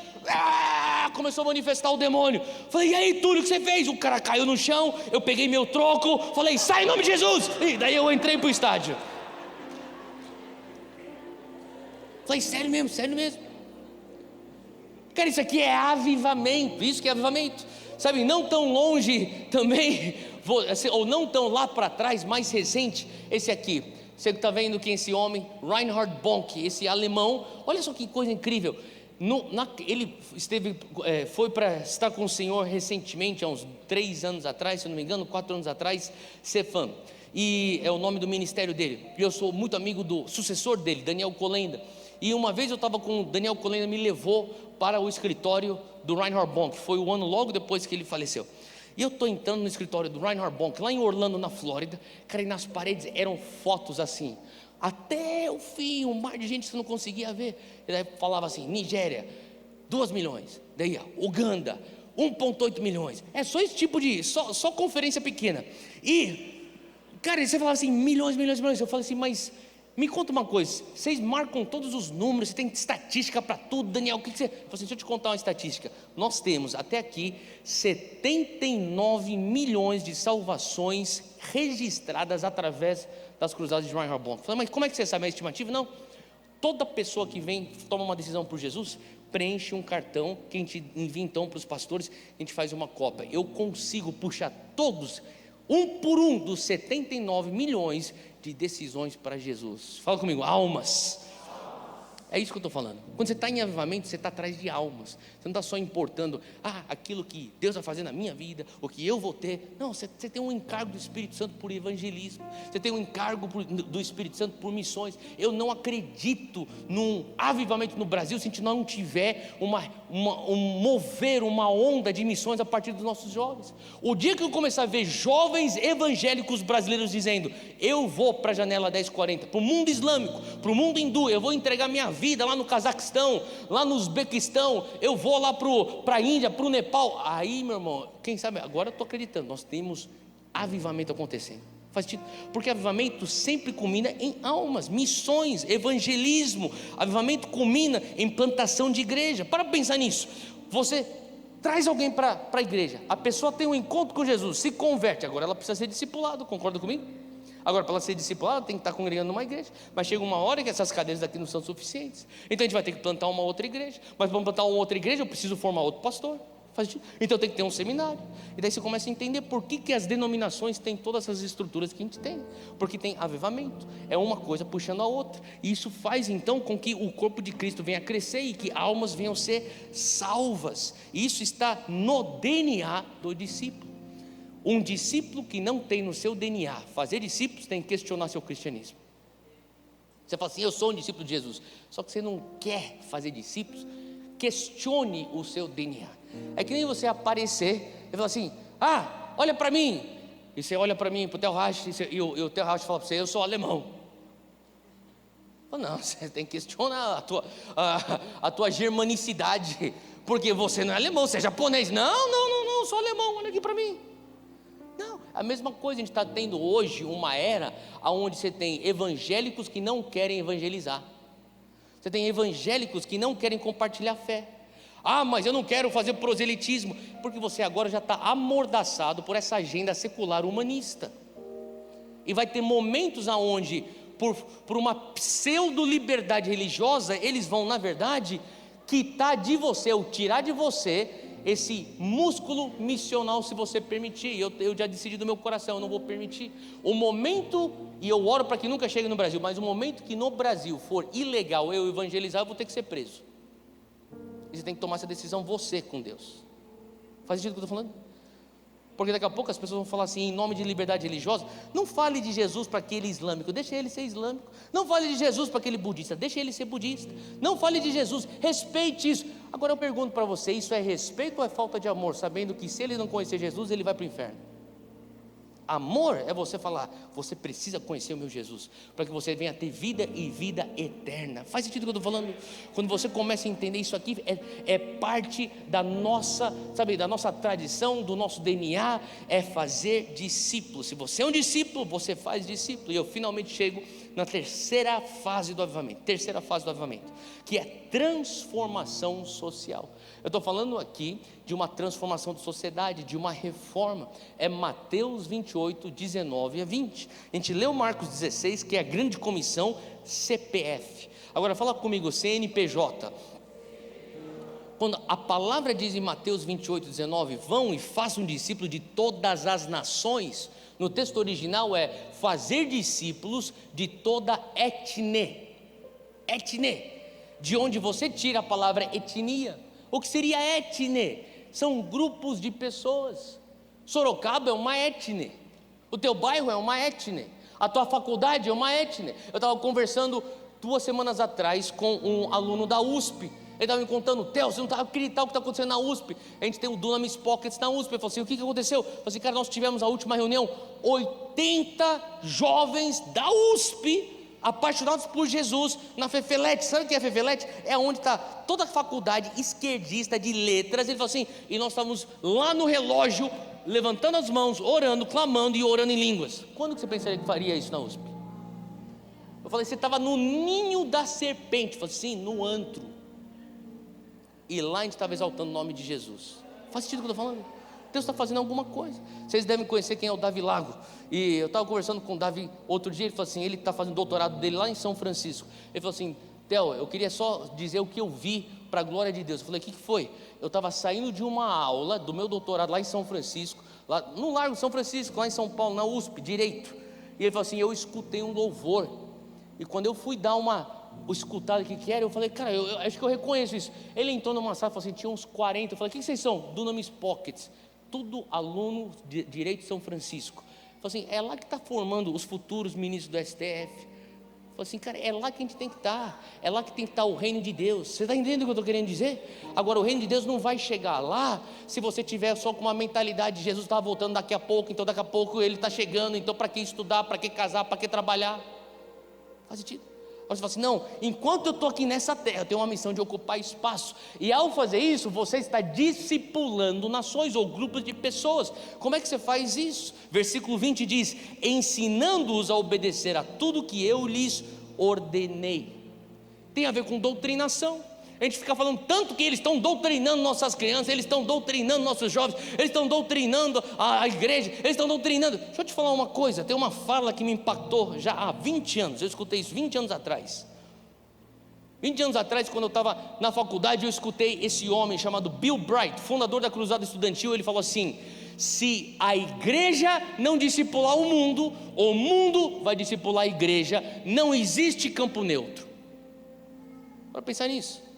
começou a manifestar o demônio. Falei: e aí, Túlio, o que você fez? O cara caiu no chão, eu peguei meu troco, falei: sai em nome de Jesus. E daí eu entrei para o estádio. Falei: sério mesmo. Cara, isso aqui é avivamento, isso que é avivamento. Sabe, não tão longe também, ou não tão lá para trás, mais recente, esse aqui. Você está vendo quem é esse homem? Reinhard Bonk, esse alemão. Olha só que coisa incrível. Ele foi para estar com o Senhor recentemente, há uns 3 anos atrás, se não me engano, 4 anos atrás, Cefam. E é o nome do ministério dele. E eu sou muito amigo do sucessor dele, Daniel Kolenda. E uma vez eu estava com o Daniel Kolenda, me levou para o escritório do Reinhard Bonk. Foi o ano logo depois que ele faleceu. E eu estou entrando no escritório do Reinhard Bonk, lá em Orlando, na Flórida. Cara, e nas paredes eram fotos assim, até o fim, um mar de gente que você não conseguia ver. E daí falava assim: Nigéria, 2 milhões. Daí, Uganda, 1,8 milhões. É só esse tipo de, só conferência pequena. E, cara, você falava assim, milhões. Eu falei assim, mas me conta uma coisa, vocês marcam todos os números, você tem estatística para tudo, Daniel, o que você... Eu falei assim, deixa eu te contar uma estatística. Nós temos até aqui 79 milhões de salvações registradas através das cruzadas de Reinhard Bonk. Eu falei, mas como é que você sabe a estimativa? Não, toda pessoa que vem, toma uma decisão por Jesus, preenche um cartão que a gente envia então para os pastores, a gente faz uma cópia. Eu consigo puxar todos, um por um, dos 79 milhões de decisões para Jesus. Fala comigo, almas. É isso que eu estou falando. Quando você está em avivamento, você está atrás de almas. Você não está só importando aquilo que Deus vai fazer na minha vida, o que eu vou ter. Não, você tem um encargo do Espírito Santo por evangelismo. Você tem um encargo do Espírito Santo por missões. Eu não acredito num avivamento no Brasil se a gente não tiver mover uma onda de missões a partir dos nossos jovens. O dia que eu começar a ver jovens evangélicos brasileiros dizendo: eu vou para a janela 1040, para o mundo islâmico, para o mundo hindu, eu vou entregar minha vida lá no Cazaquistão, lá no Uzbequistão, eu vou lá para a Índia, para o Nepal. Aí, meu irmão, quem sabe, agora eu estou acreditando, nós temos avivamento acontecendo. Faz sentido? Porque avivamento sempre culmina em almas, missões, evangelismo. Avivamento culmina em plantação de igreja. Para pensar nisso. Você traz alguém para a igreja, a pessoa tem um encontro com Jesus, se converte, agora ela precisa ser discipulada, concorda comigo? Agora, para ela ser discipulada, ela tem que estar congregando numa igreja. Mas chega uma hora que essas cadeiras daqui não são suficientes. Então a gente vai ter que plantar uma outra igreja. Mas para plantar uma outra igreja, eu preciso formar outro pastor. Faz sentido? Então tem que ter um seminário. E daí você começa a entender por que as denominações têm todas essas estruturas que a gente tem. Porque tem avivamento. É uma coisa puxando a outra. E isso faz então com que o corpo de Cristo venha a crescer e que almas venham a ser salvas. E isso está no DNA do discípulo. Um discípulo que não tem no seu DNA fazer discípulos tem que questionar seu cristianismo. Você fala assim: eu sou um discípulo de Jesus, só que você não quer fazer discípulos. Questione o seu DNA. É que nem você aparecer e falar assim: olha para mim. E você olha para mim, para o Theo Reich, e o Theo Reich fala para você: eu sou alemão. Não, você tem que questionar a tua germanicidade, porque você não é alemão, você é japonês. Não, sou alemão, olha aqui para mim. Não, a mesma coisa, a gente está tendo hoje uma era onde você tem evangélicos que não querem evangelizar. Você tem evangélicos que não querem compartilhar fé. Mas eu não quero fazer proselitismo, porque você agora já está amordaçado por essa agenda secular humanista. E vai ter momentos aonde, por uma pseudo-liberdade religiosa, eles vão, na verdade, quitar de você, ou tirar de você, esse músculo missional, se você permitir. Eu já decidi do meu coração, eu não vou permitir. O momento, e eu oro para que nunca chegue no Brasil, mas o momento que no Brasil for ilegal eu evangelizar, eu vou ter que ser preso. E você tem que tomar essa decisão você com Deus. Faz sentido o que eu estou falando? Porque daqui a pouco as pessoas vão falar assim, em nome de liberdade religiosa: não fale de Jesus para aquele islâmico, deixa ele ser islâmico. Não fale de Jesus para aquele budista, deixa ele ser budista. Não fale de Jesus, respeite isso. Agora eu pergunto para você: isso é respeito ou é falta de amor? Sabendo que se ele não conhecer Jesus, ele vai para o inferno. Amor é você falar: você precisa conhecer o meu Jesus, para que você venha ter vida e vida eterna. Faz sentido o que eu estou falando? Quando você começa a entender isso aqui, é parte da nossa, da nossa tradição, do nosso DNA, é fazer discípulos. Se você é um discípulo, você faz discípulo. E eu finalmente chego na terceira fase do avivamento, que é transformação social. Eu estou falando aqui de uma transformação de sociedade, de uma reforma. É Mateus 28, 19 a 20. A gente leu Marcos 16, que é a grande comissão, CPF. Agora fala comigo, CNPJ. Quando a palavra diz em Mateus 28, 19, vão e façam discípulos de todas as nações, no texto original é fazer discípulos de toda etnia, de onde você tira a palavra etnia. O que seria etnia? São grupos de pessoas. Sorocaba é uma etnia, o teu bairro é uma etnia, a tua faculdade é uma etnia. Eu estava conversando 2 semanas atrás com um aluno da USP. Ele estava me contando: Theo, você não está acreditando o que está acontecendo na USP. A gente tem o Dunamis Pockets na USP. Ele falou assim: o que aconteceu? Eu falei assim: cara, nós tivemos a última reunião, 80 jovens da USP apaixonados por Jesus na Fefelete. Sabe o que é a Fefelete? É onde está toda a faculdade esquerdista de letras. Ele falou assim: e nós estávamos lá no relógio, levantando as mãos, orando, clamando e orando em línguas. Quando que você pensaria que faria isso na USP? Eu falei: você estava no ninho da serpente. Eu falei: sim, no antro. E lá a gente estava exaltando o nome de Jesus. Faz sentido o que eu estou falando? Deus está fazendo alguma coisa. Vocês devem conhecer quem é o Davi Lago. E eu estava conversando com o Davi outro dia. Ele falou assim: ele está fazendo doutorado dele lá em São Francisco. Ele falou assim: Theo, eu queria só dizer o que eu vi para a glória de Deus. Eu falei: o que foi? Eu estava saindo de uma aula do meu doutorado lá em São Francisco, lá no Largo São Francisco, lá em São Paulo, na USP, direito. E ele falou assim: eu escutei um louvor. E quando eu fui dar o escutado que era, eu falei: cara, eu acho que eu reconheço isso. Ele entrou numa sala e falou assim: tinha uns 40. Eu falei: o que vocês são? Dunamis Pockets. Tudo aluno de Direito de São Francisco. Falei assim: é lá que está formando os futuros ministros do STF. Falei assim: cara, é lá que a gente tem que estar. É lá que tem que estar o reino de Deus. Você está entendendo o que eu estou querendo dizer? Agora, o reino de Deus não vai chegar lá se você tiver só com uma mentalidade de Jesus está voltando daqui a pouco, então daqui a pouco ele está chegando, então para que estudar, para que casar, para que trabalhar? Faz sentido? Você fala assim: não, enquanto eu estou aqui nessa terra, eu tenho uma missão de ocupar espaço. E ao fazer isso, você está discipulando nações ou grupos de pessoas. Como é que você faz isso? Versículo 20 diz: ensinando-os a obedecer a tudo que eu lhes ordenei. Tem a ver com doutrinação. A gente fica falando tanto que eles estão doutrinando nossas crianças, eles estão doutrinando nossos jovens, eles estão doutrinando a igreja, eles estão doutrinando. Deixa eu te falar uma coisa, tem uma fala que me impactou já há 20 anos, eu escutei isso 20 anos atrás. 20 anos atrás, quando eu estava na faculdade, eu escutei esse homem chamado Bill Bright, fundador da Cruzada Estudantil. Ele falou assim: se a igreja não discipular o mundo vai discipular a igreja, não existe campo neutro. Para pensar nisso.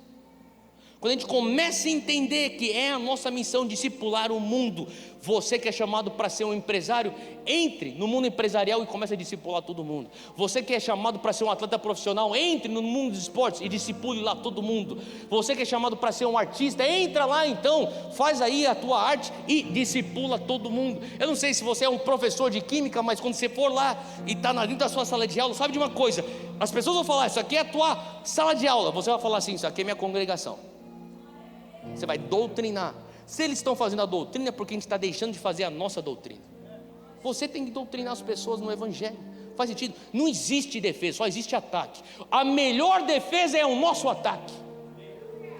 Quando a gente começa a entender que é a nossa missão discipular o mundo, você que é chamado para ser um empresário, entre no mundo empresarial e comece a discipular todo mundo. Você que é chamado para ser um atleta profissional, entre no mundo dos esportes e discipule lá todo mundo. Você que é chamado para ser um artista, entra lá então, faz aí a tua arte e discipula todo mundo. Eu não sei se você é um professor de química, mas quando você for lá e está dentro da sua sala de aula, sabe de uma coisa? As pessoas vão falar: isso aqui é a tua sala de aula. Você vai falar assim: isso aqui é minha congregação. Você vai doutrinar. Se eles estão fazendo a doutrina, é porque a gente está deixando de fazer a nossa doutrina. Você tem que doutrinar as pessoas no Evangelho. Faz sentido? Não existe defesa, só existe ataque. A melhor defesa é o nosso ataque.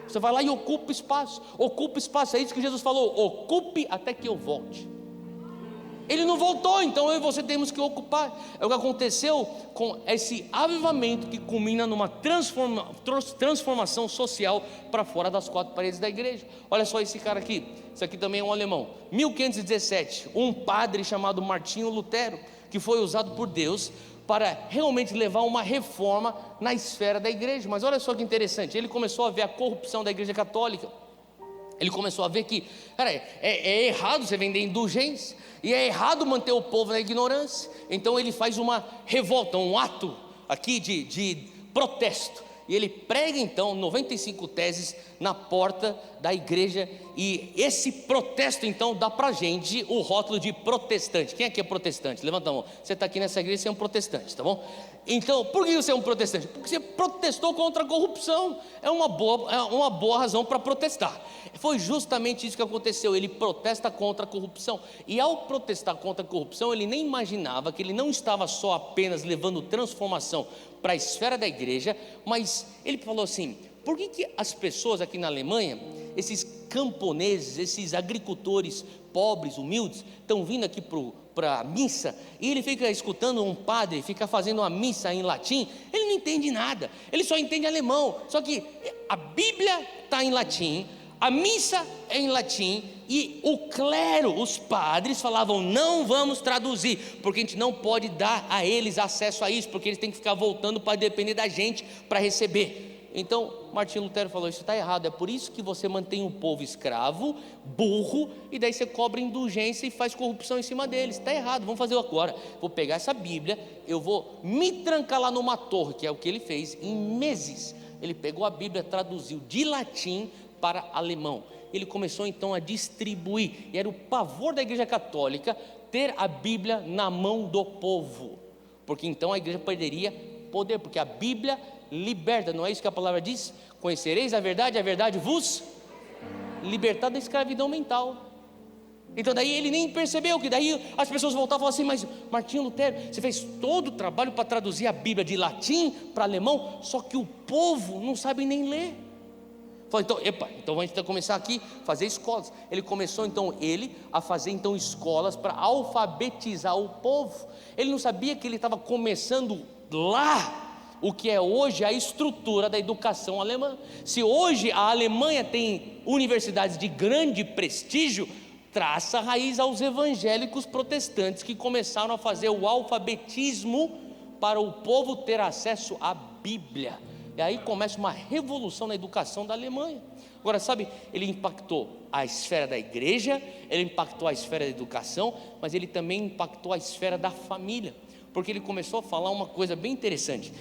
Você vai lá e ocupa espaço. Ocupa espaço, é isso que Jesus falou: ocupe até que eu volte. Ele não voltou, então eu e você temos que ocupar. É o que aconteceu com esse avivamento que culmina numa transformação social para fora das quatro paredes da igreja. Olha só esse cara aqui, esse aqui também é um alemão. 1517, um padre chamado Martinho Lutero, que foi usado por Deus para realmente levar uma reforma na esfera da igreja. Mas olha só que interessante, ele começou a ver a corrupção da igreja católica. Ele começou a ver que, cara, é errado você vender indulgência, e é errado manter o povo na ignorância. Então ele faz uma revolta, um ato aqui de protesto. E ele prega então 95 teses na porta da igreja. E esse protesto então dá pra gente o rótulo de protestante. Quem aqui é protestante? Levanta a mão. Você está aqui nessa igreja, você é um protestante, tá bom? Então, por que você é um protestante? Porque você protestou contra a corrupção. É uma boa razão para protestar. Foi justamente isso que aconteceu. Ele protesta contra a corrupção. E ao protestar contra a corrupção, ele nem imaginava que ele não estava só apenas levando transformação para a esfera da igreja, mas ele falou assim: por que as pessoas aqui na Alemanha, esses camponeses, esses agricultores pobres, humildes, estão vindo aqui para a missa, e ele fica escutando um padre, fica fazendo uma missa em latim, ele não entende nada, ele só entende alemão. Só que a Bíblia está em latim, a missa é em latim, e o clero, os padres falavam: não vamos traduzir, porque a gente não pode dar a eles acesso a isso, porque eles têm que ficar voltando para depender da gente para receber. Então Martinho Lutero falou: isso está errado, é por isso que você mantém o povo escravo, burro, e daí você cobra indulgência e faz corrupção em cima deles. Está errado, vamos fazer agora. Vou pegar essa Bíblia, eu vou me trancar lá numa torre, que é o que ele fez em meses. ele pegou a Bíblia, traduziu de latim para alemão. Ele começou então a distribuir, e era o pavor da Igreja Católica ter a Bíblia na mão do povo, porque então a igreja perderia poder, porque a Bíblia liberta, não é isso que a palavra diz? Conhecereis a verdade vos libertar da escravidão mental. Então daí ele nem percebeu, que daí as pessoas voltavam e falavam assim: mas Martinho Lutero, você fez todo o trabalho para traduzir a Bíblia de latim para alemão, só que o povo não sabe nem ler. Falou, então a gente vai começar aqui a fazer escolas. Ele começou então a fazer então escolas para alfabetizar o povo. Ele não sabia que ele estava começando lá o que é hoje a estrutura da educação alemã. Se hoje a Alemanha tem universidades de grande prestígio, traça raiz aos evangélicos protestantes que começaram a fazer o alfabetismo para o povo ter acesso à Bíblia. E aí começa uma revolução na educação da Alemanha. Agora sabe, ele impactou a esfera da igreja, ele impactou a esfera da educação, mas ele também impactou a esfera da família, porque ele começou a falar uma coisa bem interessante.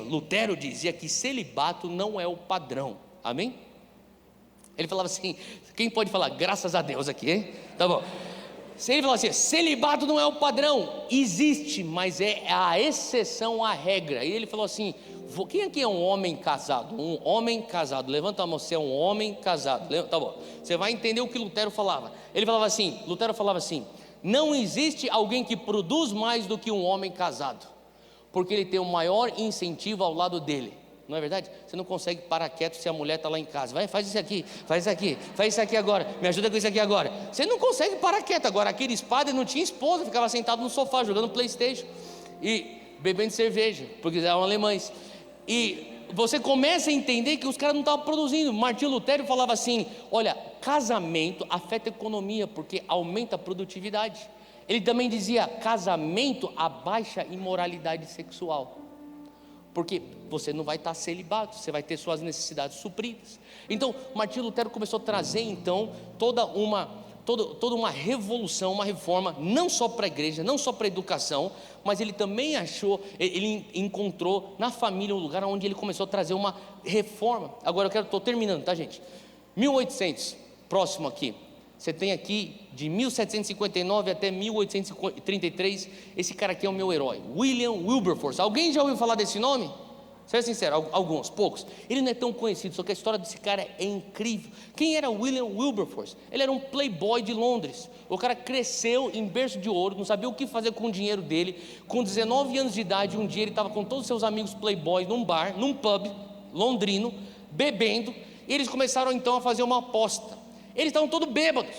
Lutero dizia que celibato não é o padrão, amém? Ele falava assim, quem pode falar graças a Deus aqui, hein? Tá bom. Se ele falava assim, celibato não é o padrão, existe, mas é a exceção à regra. E ele falou assim, quem aqui é um homem casado? Um homem casado, levanta a mão, você é um homem casado, tá bom, você vai entender o que Lutero falava. Lutero falava assim, não existe alguém que produz mais do que um homem casado, porque ele tem o maior incentivo ao lado dele. Não é verdade? Você não consegue parar quieto se a mulher está lá em casa. Vai, faz isso aqui, faz isso aqui agora, me ajuda com isso aqui agora. Você não consegue parar quieto. Agora, aqueles padres não tinham esposa, ficava sentado no sofá jogando PlayStation e bebendo cerveja, porque eram alemães. E você começa a entender que os caras não estavam produzindo. Martinho Lutero falava assim, olha, casamento afeta a economia, porque aumenta a produtividade. Ele também dizia, casamento abaixa a imoralidade sexual, porque você não vai estar celibato, você vai ter suas necessidades supridas. Então Martinho Lutero começou a trazer então toda uma revolução, uma reforma, não só para a igreja, não só para a educação, mas ele também ele encontrou na família um lugar onde ele começou a trazer uma reforma. Agora estou terminando, tá, gente? 1800, próximo aqui, você tem aqui de 1759 até 1833, esse cara aqui é o meu herói, William Wilberforce. Alguém já ouviu falar desse nome? Seja sincero, alguns, poucos. Ele não é tão conhecido, só que a história desse cara é incrível. Quem era William Wilberforce? Ele era um playboy de Londres. O cara cresceu em berço de ouro, não sabia o que fazer com o dinheiro dele. Com 19 anos de idade, um dia ele estava com todos os seus amigos playboys num bar, num pub londrino, bebendo, e eles começaram então a fazer uma aposta. Eles estavam todos bêbados,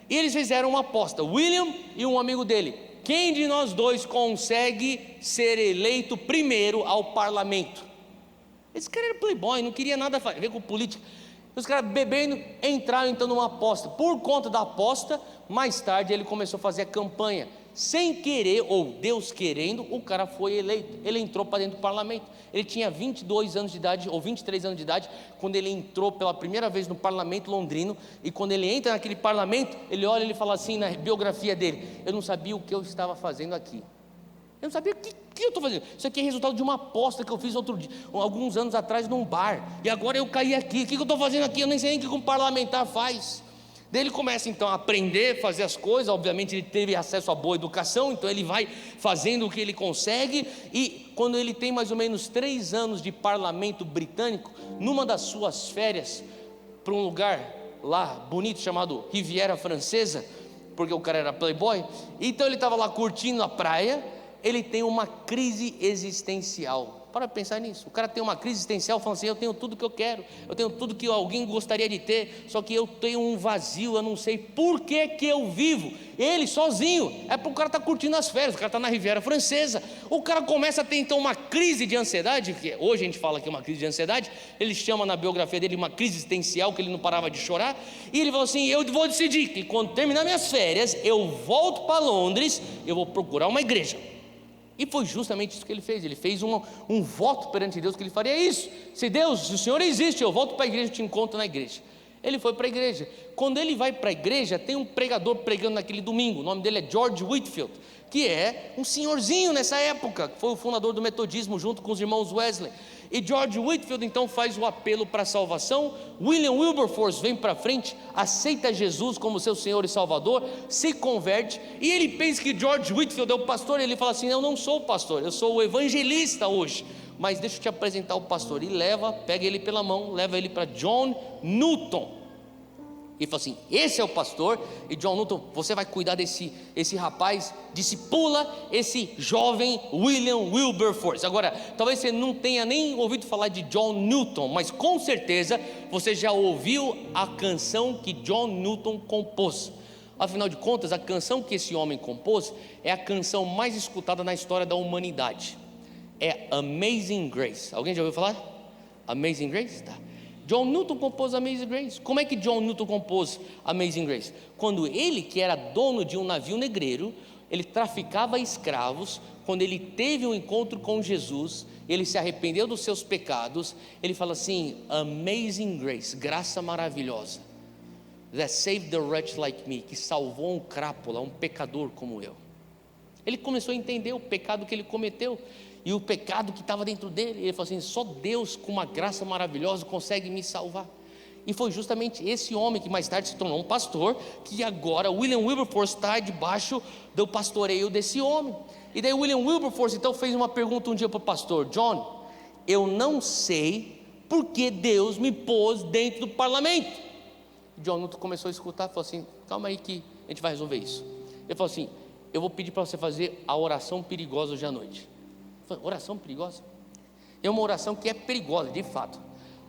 e eles fizeram uma aposta, William e um amigo dele: quem de nós dois consegue ser eleito primeiro ao parlamento? Esse cara era playboy, não queria nada a ver com política. Os caras bebendo entraram então numa aposta. Por conta da aposta, mais tarde ele começou a fazer a campanha. Sem querer, ou Deus querendo, o cara foi eleito. Ele entrou para dentro do parlamento. Ele tinha 22 anos de idade, ou 23 anos de idade, quando ele entrou pela primeira vez no parlamento londrino. E quando ele entra naquele parlamento, ele olha e ele fala assim na biografia dele: eu não sabia o que eu estava fazendo aqui. Eu não sabia o que eu estou fazendo. Isso aqui é resultado de uma aposta que eu fiz alguns anos atrás num bar, e agora eu caí aqui. O que eu estou fazendo aqui? Eu nem sei nem o que um parlamentar faz. Daí ele começa então a aprender, fazer as coisas. Obviamente ele teve acesso a boa educação, então ele vai fazendo o que ele consegue. E quando ele tem mais ou menos 3 anos de parlamento britânico, numa das suas férias, para um lugar lá bonito chamado Riviera Francesa, porque o cara era playboy, então ele estava lá curtindo a praia. Ele tem uma crise existencial. Para pensar nisso. O cara tem uma crise existencial, falando assim: eu tenho tudo que eu quero, eu tenho tudo que alguém gostaria de ter, só que eu tenho um vazio, eu não sei por que eu vivo. Ele sozinho, é porque o cara está curtindo as férias, o cara está na Riviera Francesa. O cara começa a ter então uma crise de ansiedade, que hoje a gente fala que é uma crise de ansiedade. Ele chama na biografia dele uma crise existencial, que ele não parava de chorar. E ele falou assim: eu vou decidir que quando terminar minhas férias, eu volto para Londres, eu vou procurar uma igreja. E foi justamente isso que ele fez. Ele fez um voto perante Deus, que ele faria isso. Se o Senhor existe, eu volto para a igreja, te encontro na igreja. Ele foi para a igreja. Quando ele vai para a igreja, tem um pregador pregando naquele domingo. O nome dele é George Whitefield, que é um senhorzinho nessa época, que foi o fundador do metodismo junto com os irmãos Wesley. E George Whitefield então faz o apelo para a salvação. William Wilberforce vem para frente, aceita Jesus como seu Senhor e Salvador, se converte, e ele pensa que George Whitefield é o pastor. Ele fala assim: eu não sou o pastor, eu sou o evangelista hoje, mas deixa eu te apresentar o pastor. E pega ele pela mão, leva ele para John Newton. E fala assim: esse é o pastor, e John Newton, você vai cuidar esse rapaz, discipula esse jovem William Wilberforce. Agora, talvez você não tenha nem ouvido falar de John Newton, mas com certeza você já ouviu a canção que John Newton compôs. Afinal de contas, a canção que esse homem compôs é a canção mais escutada na história da humanidade. É Amazing Grace. Alguém já ouviu falar? Amazing Grace? Tá. John Newton compôs Amazing Grace. Como é que John Newton compôs Amazing Grace? Quando ele, que era dono de um navio negreiro, ele traficava escravos, quando ele teve um encontro com Jesus, ele se arrependeu dos seus pecados, ele fala assim: Amazing Grace, graça maravilhosa, that saved the wretch like me, que salvou um crápula, um pecador como eu. Ele começou a entender o pecado que ele cometeu e o pecado que estava dentro dele. Ele falou assim: só Deus com uma graça maravilhosa consegue me salvar. E foi justamente esse homem que mais tarde se tornou um pastor, que agora William Wilberforce está debaixo do pastoreio desse homem. E daí William Wilberforce então fez uma pergunta um dia para o pastor: John, eu não sei porque Deus me pôs dentro do parlamento. John Newton começou a escutar e falou assim: calma aí que a gente vai resolver isso. Ele falou assim: eu vou pedir para você fazer a oração perigosa hoje à noite. Falei: oração perigosa? É uma oração que é perigosa, de fato.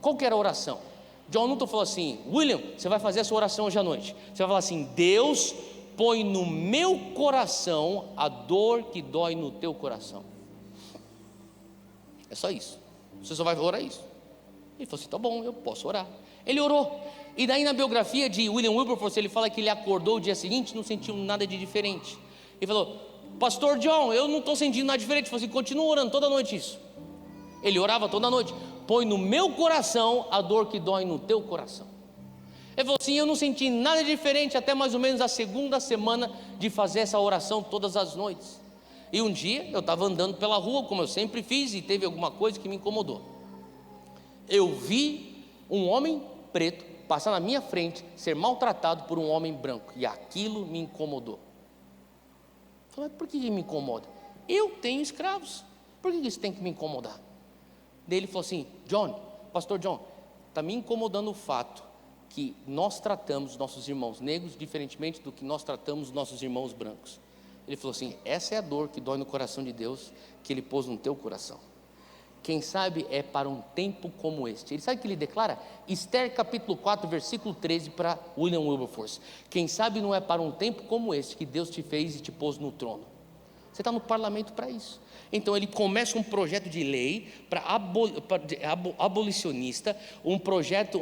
Qual que era a oração? John Newton falou assim: William, você vai fazer essa oração hoje à noite. Você vai falar assim: Deus põe no meu coração a dor que dói no teu coração. É só isso. Você só vai orar isso. Ele falou assim: tá bom, eu posso orar. Ele orou. E daí na biografia de William Wilberforce, ele fala que ele acordou o dia seguinte e não sentiu nada de diferente. Ele falou: pastor John, eu não estou sentindo nada diferente. Ele falou assim: continua orando toda noite isso. Ele orava toda noite: põe no meu coração a dor que dói no teu coração. Ele falou assim: eu não senti nada diferente até mais ou menos a segunda semana de fazer essa oração todas as noites. E um dia eu estava andando pela rua, como eu sempre fiz, e teve alguma coisa que me incomodou. Eu vi um homem preto passar na minha frente, ser maltratado por um homem branco, e aquilo me incomodou. Eu falei: por que me incomoda? Eu tenho escravos, por que isso tem que me incomodar? Daí ele falou assim: John, pastor John, está me incomodando o fato que nós tratamos nossos irmãos negros diferentemente do que nós tratamos nossos irmãos brancos. Ele falou assim: essa é a dor que dói no coração de Deus, que Ele pôs no teu coração. Quem sabe é para um tempo como este. Ele sabe o que ele declara? Esther capítulo 4 versículo 13 para William Wilberforce: quem sabe não é para um tempo como este que Deus te fez e te pôs no trono. Você está no parlamento para isso. Então ele começa um projeto de lei para abolicionista, um projeto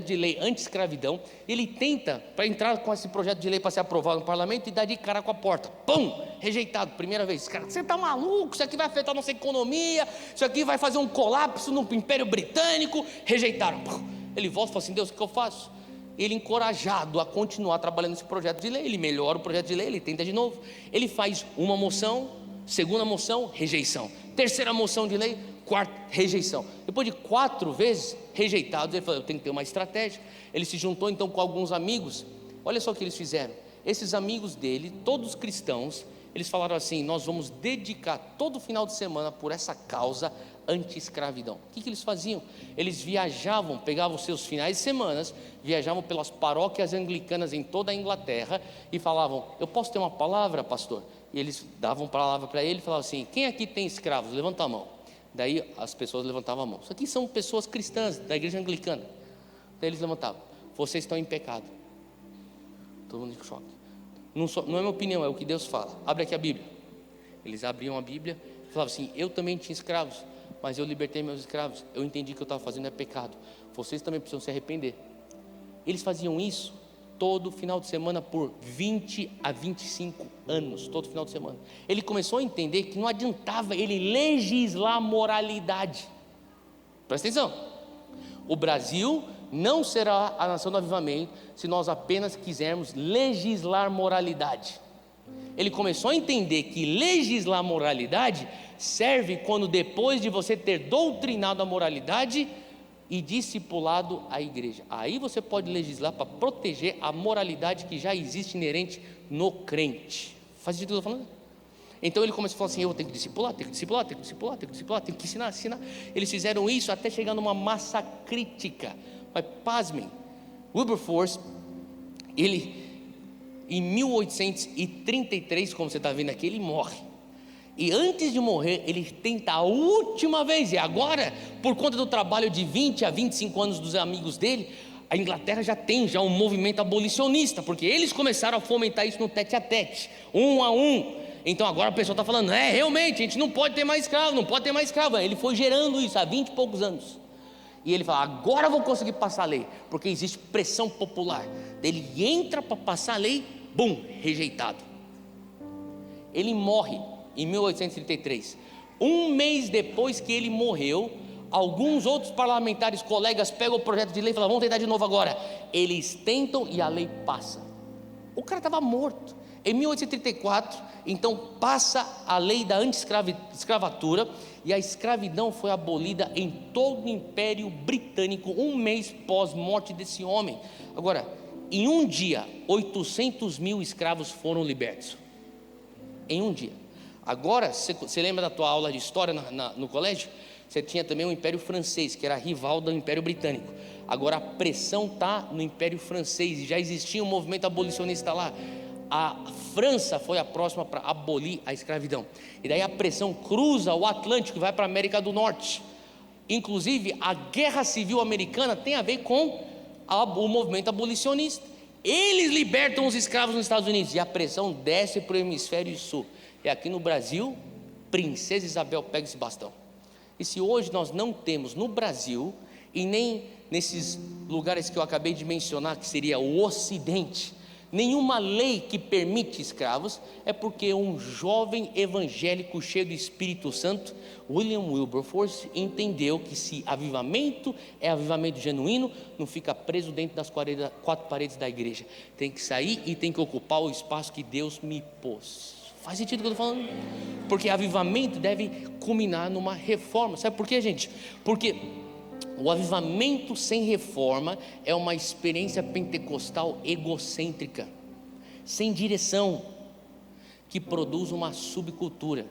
de lei anti-escravidão. Ele tenta para entrar com esse projeto de lei para ser aprovado no parlamento e dá de cara com a porta. Pum! Rejeitado, primeira vez. Cara, você está maluco? Isso aqui vai afetar a nossa economia, isso aqui vai fazer um colapso no Império Britânico. Rejeitaram. Ele volta e fala assim: Deus, o que eu faço? Ele, encorajado a continuar trabalhando nesse projeto de lei, ele melhora o projeto de lei, ele tenta de novo. Ele faz uma moção, segunda moção, rejeição, terceira moção de lei, quarta, rejeição. Depois de 4 vezes rejeitados, ele falou: eu tenho que ter uma estratégia. Ele se juntou então com alguns amigos. Olha só o que eles fizeram. Esses amigos dele, todos cristãos, eles falaram assim: nós vamos dedicar todo final de semana por essa causa anti-escravidão. O que eles faziam? Eles viajavam, pegavam seus finais de semana, viajavam pelas paróquias anglicanas em toda a Inglaterra e falavam: eu posso ter uma palavra, pastor? E eles davam palavra para ele e falavam assim: quem aqui tem escravos? Levanta a mão. Daí as pessoas levantavam a mão. Isso aqui são pessoas cristãs da igreja anglicana. Daí eles levantavam: vocês estão em pecado. Todo mundo em choque. Não é minha opinião, é o que Deus fala. Abre aqui a Bíblia. Eles abriam a Bíblia e falavam assim: eu também tinha escravos, mas eu libertei meus escravos. Eu entendi que eu estava fazendo é pecado. Vocês também precisam se arrepender. Eles faziam isso todo final de semana por 20 a 25 anos, todo final de semana. Ele começou a entender que não adiantava ele legislar moralidade. Presta atenção: o Brasil não será a nação do avivamento se nós apenas quisermos legislar moralidade. ele começou a entender que legislar a moralidade serve quando, depois de você ter doutrinado a moralidade e discipulado a igreja, aí você pode legislar para proteger a moralidade que já existe inerente no crente. Faz sentido o que eu estou falando? Então ele começou a falar assim: eu tenho que discipular, tenho que discipular, tenho que discipular, tenho que discipular, tenho que ensinar. Eles fizeram isso até chegar numa massa crítica. Mas pasmem, Wilberforce, ele em 1833, como você está vendo aqui, ele morre. E antes de morrer, ele tenta a última vez, e agora, por conta do trabalho de 20 a 25 anos dos amigos dele, a Inglaterra já tem um movimento abolicionista, porque eles começaram a fomentar isso no tete a tete, 1 a 1. Então agora a pessoa está falando: realmente, a gente não pode ter mais escravo, não pode ter mais escravo. Ele foi gerando isso há 20 e poucos anos. E ele fala: agora eu vou conseguir passar a lei, porque existe pressão popular. Ele entra para passar a lei, bum, rejeitado. Ele morre em 1833. Um mês depois que ele morreu, alguns outros parlamentares, colegas, pegam o projeto de lei e falam: vamos tentar de novo agora. Eles tentam e a lei passa. O cara estava morto. Em 1834, então passa a lei da anti-escravatura, e a escravidão foi abolida em todo o Império Britânico, um mês pós-morte desse homem. Agora, em um dia, 800 mil escravos foram libertos. Em um dia. Agora, você lembra da tua aula de história no colégio? Você tinha também o Império Francês, que era rival do Império Britânico. Agora a pressão está no Império Francês, e já existia um movimento abolicionista lá. A França foi a próxima para abolir a escravidão, e daí a pressão cruza o Atlântico e vai para a América do Norte. Inclusive a Guerra Civil Americana tem a ver com o movimento abolicionista. Eles libertam os escravos nos Estados Unidos, e a pressão desce para o hemisfério sul. E aqui no Brasil, Princesa Isabel pega esse bastão. E se hoje nós não temos no Brasil, e nem nesses lugares que eu acabei de mencionar, que seria o Ocidente, nenhuma lei que permite escravos, é porque um jovem evangélico cheio do Espírito Santo, William Wilberforce, entendeu que se avivamento é avivamento genuíno, não fica preso dentro das 4 paredes da igreja, tem que sair e tem que ocupar o espaço que Deus me pôs. Faz sentido o que eu estou falando? Porque avivamento deve culminar numa reforma. Sabe por quê, gente? Porque o avivamento sem reforma é uma experiência pentecostal egocêntrica, sem direção, que produz uma subcultura.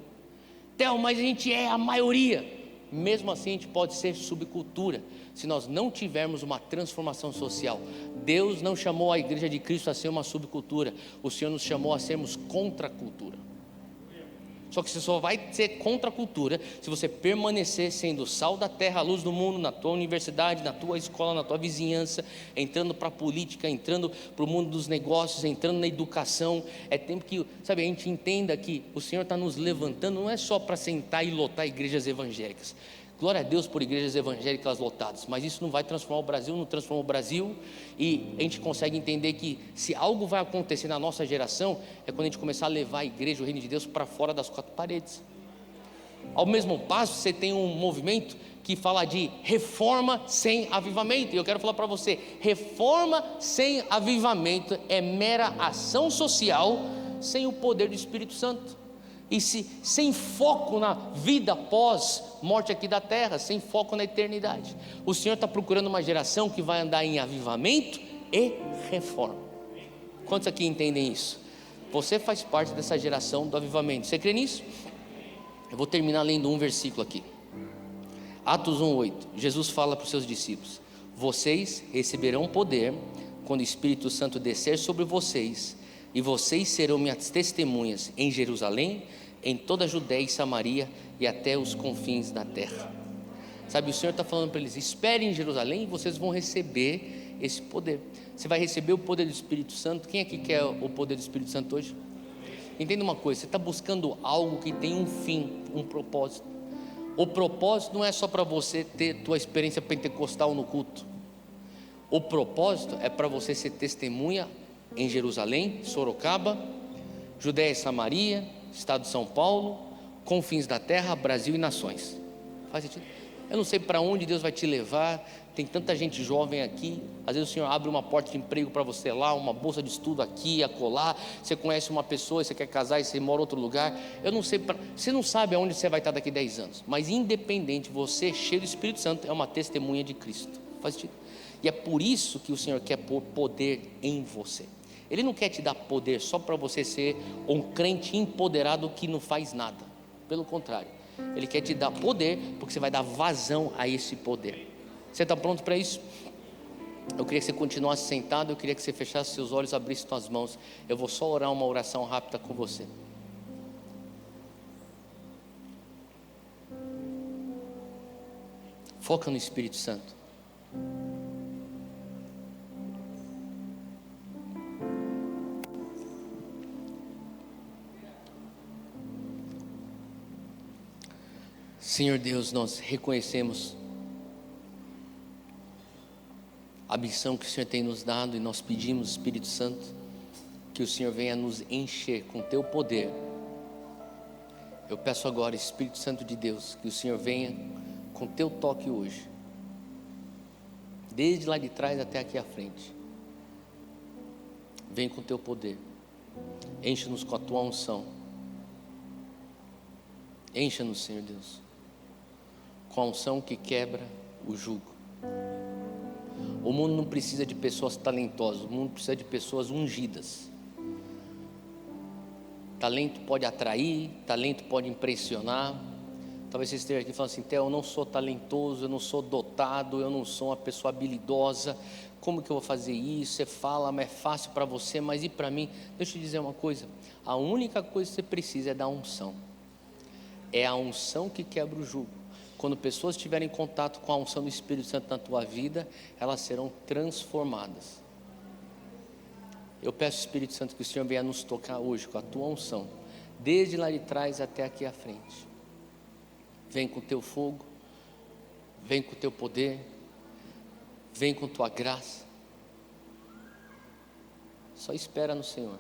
Theo, mas a gente é a maioria. Mesmo assim a gente pode ser subcultura, se nós não tivermos uma transformação social. Deus não chamou a igreja de Cristo a ser uma subcultura, o Senhor nos chamou a sermos contracultura. Só que você só vai ser contra a cultura se você permanecer sendo sal da terra, a luz do mundo, na tua universidade, na tua escola, na tua vizinhança, entrando para a política, entrando para o mundo dos negócios, entrando na educação. É tempo que, sabe, a gente entenda que o Senhor está nos levantando, não é só para sentar e lotar igrejas evangélicas. Glória a Deus por igrejas evangélicas lotadas, mas isso não vai transformar o Brasil, não transforma o Brasil. E a gente consegue entender que se algo vai acontecer na nossa geração, é quando a gente começar a levar a igreja, o reino de Deus, para fora das 4 paredes. Ao mesmo passo, você tem um movimento que fala de reforma sem avivamento, e eu quero falar para você: reforma sem avivamento é mera ação social, sem o poder do Espírito Santo. E sem foco na vida pós-morte aqui da terra, sem foco na eternidade. O Senhor está procurando uma geração que vai andar em avivamento e reforma. Quantos aqui entendem isso? Você faz parte dessa geração do avivamento. Você crê nisso? Eu vou terminar lendo um versículo aqui. Atos 1:8. Jesus fala para os seus discípulos: vocês receberão poder quando o Espírito Santo descer sobre vocês, e vocês serão minhas testemunhas em Jerusalém, em toda a Judéia e Samaria e até os confins da terra. Sabe, o Senhor está falando para eles: esperem em Jerusalém e vocês vão receber esse poder. Você vai receber o poder do Espírito Santo. Quem aqui quer o poder do Espírito Santo hoje? Entenda uma coisa: você está buscando algo que tem um fim, um propósito. O propósito não é só para você ter tua experiência pentecostal no culto. O propósito é para você ser testemunha em Jerusalém, Sorocaba, Judéia e Samaria, estado de São Paulo, confins da terra, Brasil e nações. Faz sentido? Eu não sei para onde Deus vai te levar, Tem tanta gente jovem aqui. Às vezes o Senhor abre uma porta de emprego para você lá, uma bolsa de estudo aqui, acolá. Você conhece uma pessoa, você quer casar e você mora em outro lugar. Eu não sei, você não sabe aonde você vai estar daqui 10 anos. Mas independente, você cheio do Espírito Santo é uma testemunha de Cristo. Faz sentido? E é por isso que o Senhor quer pôr poder em você. Ele não quer te dar poder só para você ser um crente empoderado que não faz nada. Pelo contrário, Ele quer te dar poder porque você vai dar vazão a esse poder. Você está pronto para isso? Eu queria que você continuasse sentado, eu queria que você fechasse seus olhos, abrisse suas mãos. Eu vou só orar uma oração rápida com você. Foca no Espírito Santo. Senhor Deus, nós reconhecemos a missão que o Senhor tem nos dado e nós pedimos, Espírito Santo, que o Senhor venha nos encher com Teu poder. Eu peço agora, Espírito Santo de Deus, que o Senhor venha com Teu toque hoje, desde lá de trás até aqui à frente. Vem com Teu poder, enche-nos com a Tua unção, encha-nos, Senhor Deus, com a unção que quebra o jugo. O mundo não precisa de pessoas talentosas, o mundo precisa de pessoas ungidas. Talento pode atrair, talento pode impressionar. Talvez você esteja aqui falando assim: Theo, eu não sou talentoso, eu não sou dotado, eu não sou uma pessoa habilidosa, como que eu vou fazer isso? Você fala, mas é fácil para você, mas e para mim? Deixa eu te dizer uma coisa, a única coisa que você precisa é da unção. É a unção que quebra o jugo. Quando pessoas estiverem em contato com a unção do Espírito Santo na tua vida, elas serão transformadas. Eu peço, Espírito Santo, que o Senhor venha nos tocar hoje com a tua unção, desde lá de trás até aqui à frente. Vem com o teu fogo, vem com o teu poder, vem com tua graça. Só espera no Senhor.